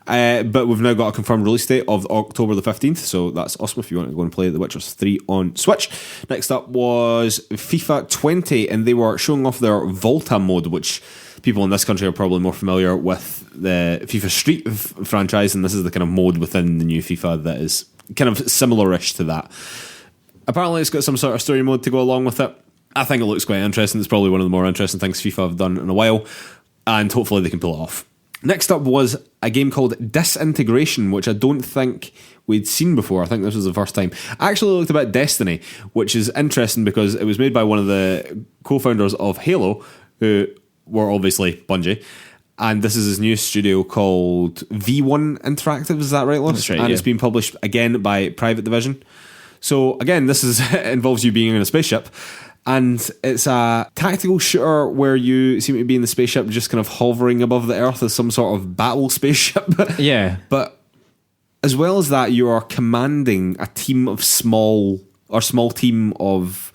So. But we've now got a confirmed release date of October the 15th, so that's awesome if you want to go and play The Witcher 3 on Switch. Next up was FIFA 20, and they were showing off their Volta mode, which people in this country are probably more familiar with the FIFA Street franchise, and this is the kind of mode within the new FIFA that is kind of similar-ish to that. Apparently it's got some sort of story mode to go along with it. I think it looks quite interesting. It's probably one of the more interesting things FIFA have done in a while, and hopefully they can pull it off. Next up was a game called Disintegration, which I don't think we'd seen before. I think this was the first time. I actually looked about Destiny, which is interesting because it was made by one of the co-founders of Halo, who were obviously Bungie, and this is his new studio called V1 Interactive. Is that right, Lewis? That's right, and it's been published again by Private Division. So again, this involves you being in a spaceship, and it's a tactical shooter where you seem to be in the spaceship just kind of hovering above the Earth as some sort of battle spaceship. Yeah. But as well as that, you are commanding a team of small team of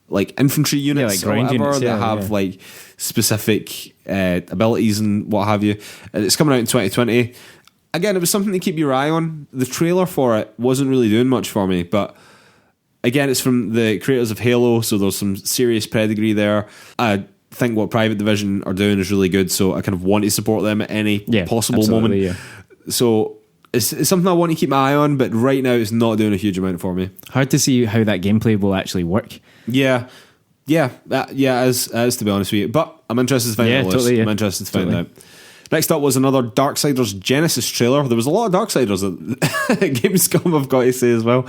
like infantry units, like or whatever, units, that have like specific abilities and what have you. And it's coming out in 2020. Again, it was something to keep your eye on. The trailer for it wasn't really doing much for me, but again, it's from the creators of Halo, so there's some serious pedigree there. I think what Private Division are doing is really good, so I kind of want to support them at any possible moment. Yeah. So it's something I want to keep my eye on, but right now it's not doing a huge amount for me. Hard to see how that gameplay will actually work. Yeah, as to be honest with you. But I'm interested to find out. Totally, I'm interested to find out. Next up was another Darksiders Genesis trailer. There was a lot of Darksiders at Gamescom, I've got to say as well.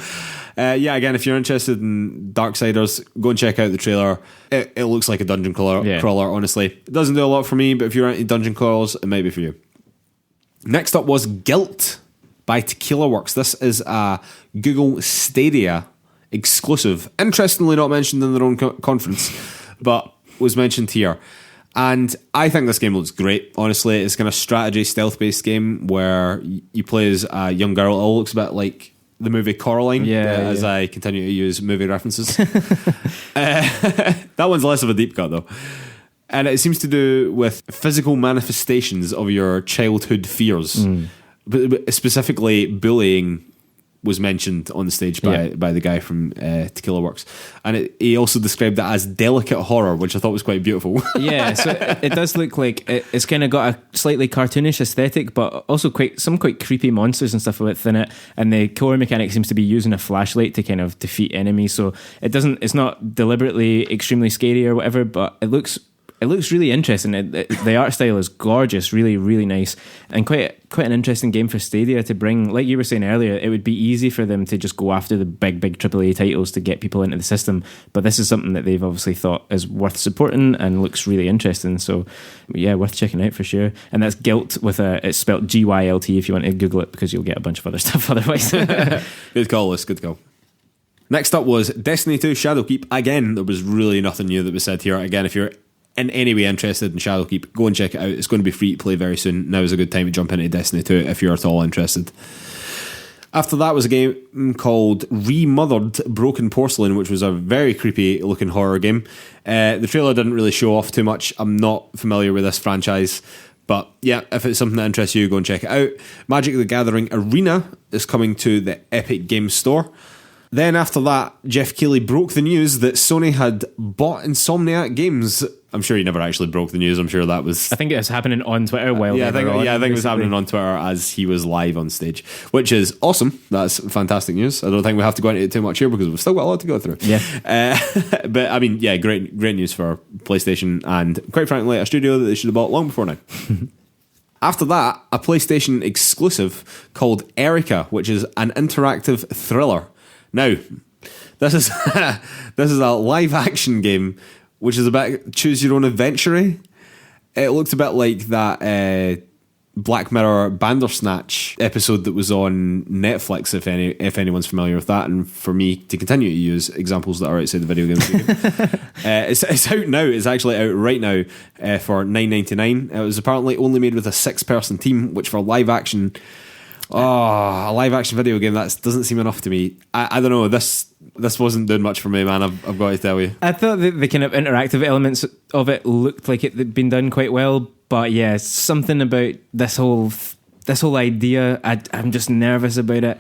Again, if you're interested in Darksiders, go and check out the trailer. It looks like a dungeon crawler, honestly. It doesn't do a lot for me, but if you're into dungeon crawlers, it might be for you. Next up was Guilt by Tequila Works. This is a Google Stadia exclusive. Interestingly not mentioned in their own conference, but was mentioned here. And I think this game looks great, honestly. It's kind of strategy, stealth-based game where you play as a young girl. It all looks a bit like the movie Coraline, as I continue to use movie references. That one's less of a deep cut, though. And it seems to do with physical manifestations of your childhood fears. But specifically, bullying was mentioned on the stage by the guy from Tequila Works, and he also described that as delicate horror, which I thought was quite beautiful. Yeah, so it does look like it's kind of got a slightly cartoonish aesthetic, but also some quite creepy monsters and stuff within it. And the core mechanic seems to be using a flashlight to kind of defeat enemies. So it's not deliberately extremely scary or whatever, but it looks really interesting. The art style is gorgeous, really, really nice, and quite an interesting game for Stadia to bring. Like you were saying earlier, it would be easy for them to just go after the big AAA titles to get people into the system, but this is something that they've obviously thought is worth supporting and looks really interesting. So yeah, worth checking out for sure. And that's Guilt it's spelled GYLT if you want to Google it, because you'll get a bunch of other stuff otherwise. Good call, Liz. Good call. Next up was Destiny 2 Shadowkeep. Again, there was really nothing new that was said here. Again, if you're in any way interested in Shadowkeep, go and check it out. It's going to be free to play very soon. Now is a good time to jump into Destiny 2 if you're at all interested. After that was a game called Remothered Broken Porcelain, which was a very creepy looking horror game. The trailer didn't really show off too much. I'm not familiar with this franchise, but yeah, if it's something that interests you, go and check it out. Magic the Gathering Arena is coming to the Epic Games Store. Then after that, Geoff Keighley broke the news that Sony had bought Insomniac Games. I'm sure he never actually broke the news. I'm sure that was... I think it was happening on Twitter while I think it was happening on Twitter as he was live on stage, which is awesome. That's fantastic news. I don't think we have to go into it too much here because we've still got a lot to go through. Yeah. But I mean, yeah, great news for PlayStation, and quite frankly, a studio that they should have bought long before now. After that, a PlayStation exclusive called Erica, which is an interactive thriller. Now, this is a live action game, which is a bit choose your own adventure. It looked a bit like that Black Mirror Bandersnatch episode that was on Netflix, if anyone's familiar with that. And for me to continue to use examples that are outside the video game, it's out now. It's actually out right now for $9.99. It was apparently only made with a 6-person team, which for live action. Oh, a live action video game, that doesn't seem enough to me. I don't know, this wasn't doing much for me, man. I've got to tell you. I thought the kind of interactive elements of it looked like it had been done quite well, but yeah, something about this whole idea, I'm just nervous about it.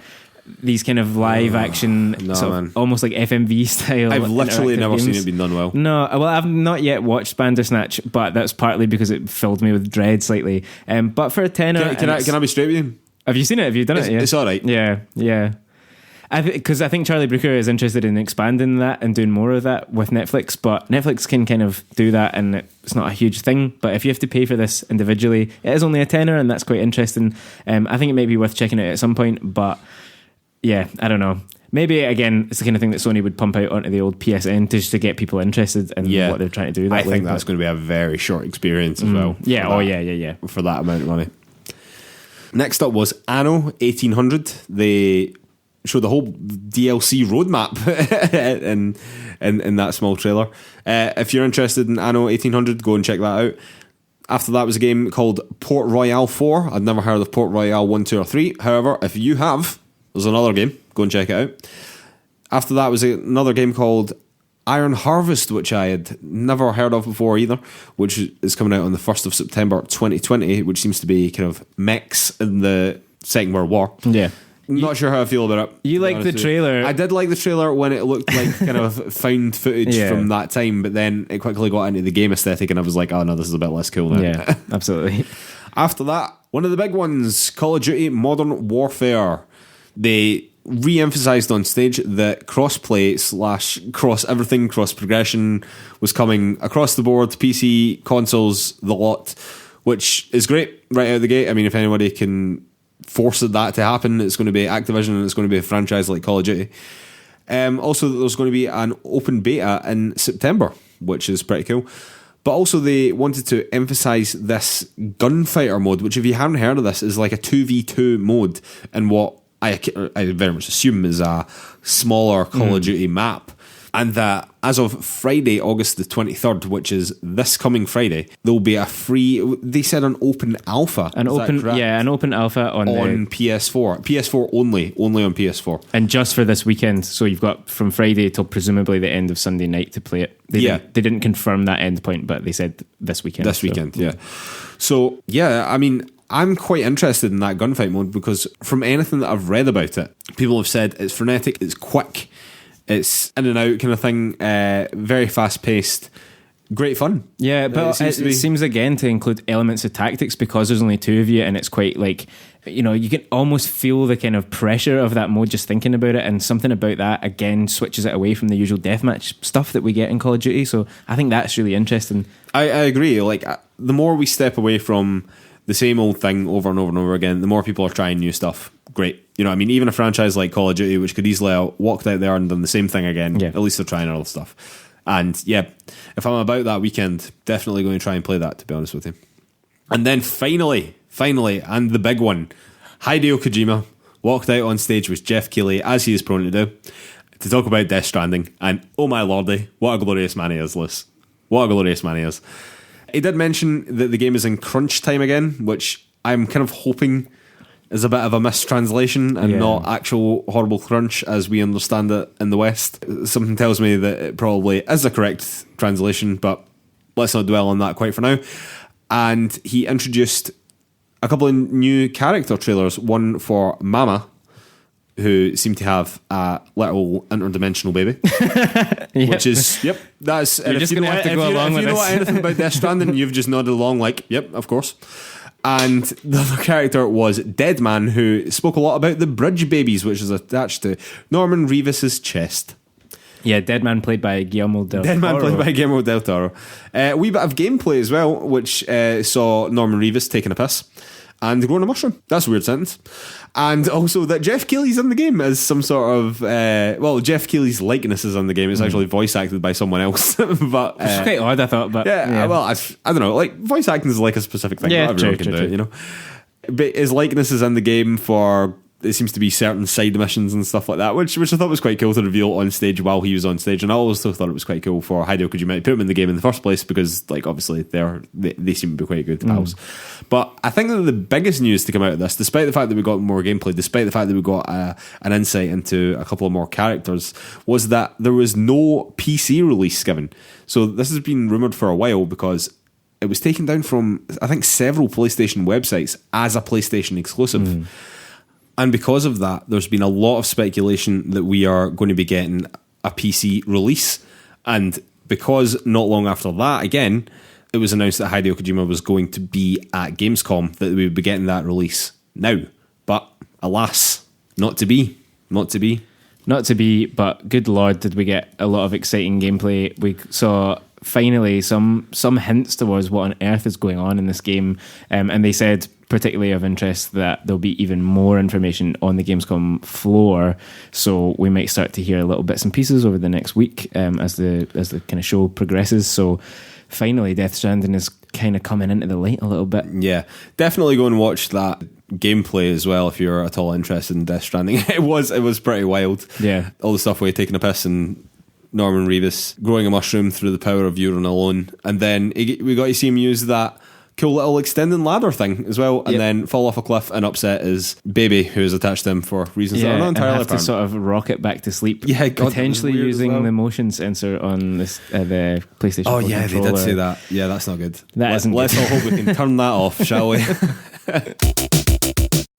These kind of live action, almost like FMV style. I've literally never games. seen it being done well. No, well, I've not yet watched Bandersnatch, but that's partly because it filled me with dread slightly. But for a tenner, can I be straight with you? Have you seen it? Have you done it? Yeah. It's all right. Yeah. Because I think Charlie Brooker is interested in expanding that and doing more of that with Netflix, but Netflix can kind of do that and it's not a huge thing. But if you have to pay for this individually, it is only a tenner and that's quite interesting. I think it may be worth checking it at some point, but yeah, I don't know. Maybe, again, it's the kind of thing that Sony would pump out onto the old PSN just to get people interested in what they're trying to do. I think that's going to be a very short experience as well. Yeah, yeah. For that amount of money. Next up was Anno 1800. They showed the whole DLC roadmap in that small trailer. If you're interested in Anno 1800, go and check that out. After that was a game called Port Royale 4. I'd never heard of Port Royale 1, 2 or 3. However, if you have, there's another game. Go and check it out. After that was another game called Iron Harvest, which I had never heard of before either, which is coming out on the 1st of September 2020, which seems to be kind of mechs in the Second World War. Yeah. Not sure how I feel about it. You liked the trailer. I did like the trailer when it looked like kind of found footage from that time, but then it quickly got into the game aesthetic and I was like, oh no, this is a bit less cool now. Yeah, absolutely. After that, one of the big ones, Call of Duty Modern Warfare. They re-emphasized on stage that cross-play / cross-everything, cross-progression was coming across the board, PC, consoles, the lot, which is great right out of the gate. I mean, if anybody can force that to happen, it's going to be Activision and it's going to be a franchise like Call of Duty. Also, there's going to be an open beta in September, which is pretty cool. But also they wanted to emphasize this gunfighter mode, which if you haven't heard of this, is like a 2v2 mode in what I very much assume is a smaller Call of Duty map. And that as of Friday, August the 23rd, which is this coming Friday, there will be a free, they said an open alpha. An open alpha on PS4. PS4 only on PS4. And just for this weekend, so you've got from Friday till presumably the end of Sunday night to play it. They didn't confirm that end point, but they said this weekend. So, yeah, I mean, I'm quite interested in that gunfight mode because from anything that I've read about it, people have said it's frenetic, it's quick, it's in and out kind of thing, very fast paced, great fun. Yeah, but it seems again to include elements of tactics because there's only two of you and it's quite like, you know, you can almost feel the kind of pressure of that mode just thinking about it, and something about that again switches it away from the usual deathmatch stuff that we get in Call of Duty. So I think that's really interesting. I agree. Like, the more we step away from the same old thing over and over and over again, the more people are trying new stuff. Great. You know what I mean? Even a franchise like Call of Duty, which could easily have walked out there and done the same thing again, at least they're trying other stuff. And yeah, if I'm about that weekend, definitely going to try and play that, to be honest with you. And then finally, and the big one, Hideo Kojima walked out on stage with Geoff Keighley, as he is prone to do, to talk about Death Stranding. And oh my lordy, what a glorious man he is, Liz. What a glorious man he is. He did mention that the game is in crunch time again, which I'm kind of hoping is a bit of a mistranslation and not actual horrible crunch as we understand it in the West. Something tells me that it probably is a correct translation, but let's not dwell on that quite for now. And he introduced a couple of new character trailers, one for Mama who seem to have a little interdimensional baby. Which is, that's... You're just going to have to go along with this. If you know anything about Death Stranding, you've just nodded along like, yep, of course. And the other character was Deadman, who spoke a lot about the bridge babies, which is attached to Norman Reedus's chest. Yeah, Deadman played by Guillermo del Toro. Deadman played by Guillermo del Toro. A wee bit of gameplay as well, which saw Norman Reedus taking a piss and growing a mushroom. That's a weird sentence. And also that Geoff Keighley's in the game as some sort of... Geoff Keighley's likeness is in the game. It's actually voice acted by someone else. But it's quite odd, I thought. But yeah. Well, I don't know. Like, voice acting is like a specific thing. Yeah, not everyone can do it, you know? But his likeness is in the game for... It seems to be certain side missions and stuff like that, which I thought was quite cool to reveal on stage while he was on stage. And I also thought it was quite cool for Hideo Kojima to put him in the game in the first place because, like, obviously they seem to be quite good pals. But I think that the biggest news to come out of this, despite the fact that we got more gameplay, despite the fact that we got an insight into a couple of more characters, was that there was no PC release given. So this has been rumoured for a while because it was taken down from, I think, several PlayStation websites as a PlayStation exclusive. And because of that, there's been a lot of speculation that we are going to be getting a PC release. And because not long after that, again, it was announced that Hideo Kojima was going to be at Gamescom, that we would be getting that release now. But alas, not to be. Not to be. Not to be, but good lord, did we get a lot of exciting gameplay. We saw... finally some hints towards what on earth is going on in this game, and they said particularly of interest that there'll be even more information on the Gamescom floor, so we might start to hear little bits and pieces over the next week as the kind of show progresses. So finally Death Stranding is kind of coming into the light a little bit. Yeah, definitely go and watch that gameplay as well if you're at all interested in Death Stranding. It was pretty wild. Yeah, all the stuff where you're taking a piss and Norman Reedus growing a mushroom through the power of urine alone, and then we got to see him use that cool little extending ladder thing as well, and then fall off a cliff and upset his baby who is attached to him for reasons that are not entirely apparent. To sort of rocket back to sleep. Yeah, God, potentially using the motion sensor on this the PlayStation 4 yeah, controller. they did say that. Yeah, that's not good. Let's all hope we can turn that off, shall we?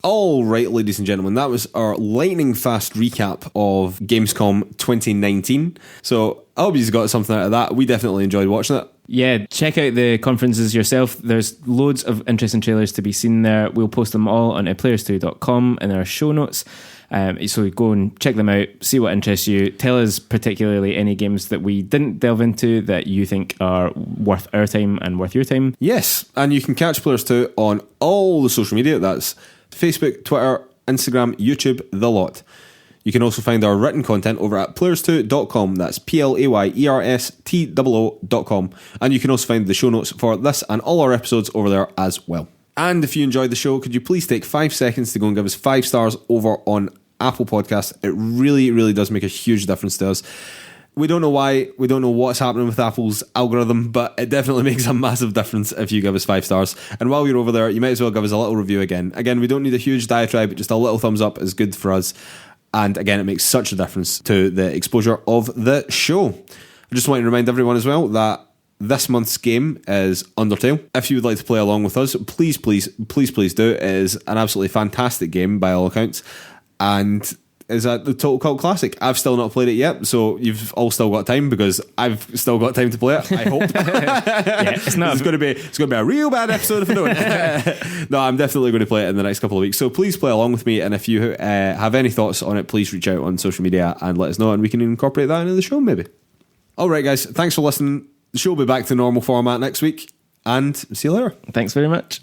All right, ladies and gentlemen, that was our lightning fast recap of Gamescom 2019. So I hope you've got something out of that. We definitely enjoyed watching it. Yeah, check out the conferences yourself. There's loads of interesting trailers to be seen there. We'll post them all on PlayersToo.com in our show notes. So go and check them out, see what interests you. Tell us particularly any games that we didn't delve into that you think are worth our time and worth your time. Yes, and you can catch PlayersToo on all the social media. That's Facebook, Twitter, Instagram, YouTube, the lot. You can also find our written content over at PlayersToo.com. That's PlayerStoo.com. And you can also find the show notes for this and all our episodes over there as well. And if you enjoyed the show, could you please take 5 seconds to go and give us 5 stars over on Apple Podcasts? It really, really does make a huge difference to us. We don't know why, we don't know what's happening with Apple's algorithm, but it definitely makes a massive difference if you give us 5 stars. And while you're over there, you might as well give us a little review again. Again, we don't need a huge diatribe, but just a little thumbs up is good for us. And again, it makes such a difference to the exposure of the show. I just want to remind everyone as well that this month's game is Undertale. If you would like to play along with us, please do. It is an absolutely fantastic game by all accounts. And is that the total cult classic? I've still not played it yet, so you've all still got time because I've still got time to play it. I hope. It's going to be a real bad episode if I don't. No, I'm definitely going to play it in the next couple of weeks. So please play along with me, and if you have any thoughts on it, please reach out on social media and let us know, and we can incorporate that into the show maybe. All right, guys, thanks for listening. The show will be back to normal format next week, and see you later. Thanks very much.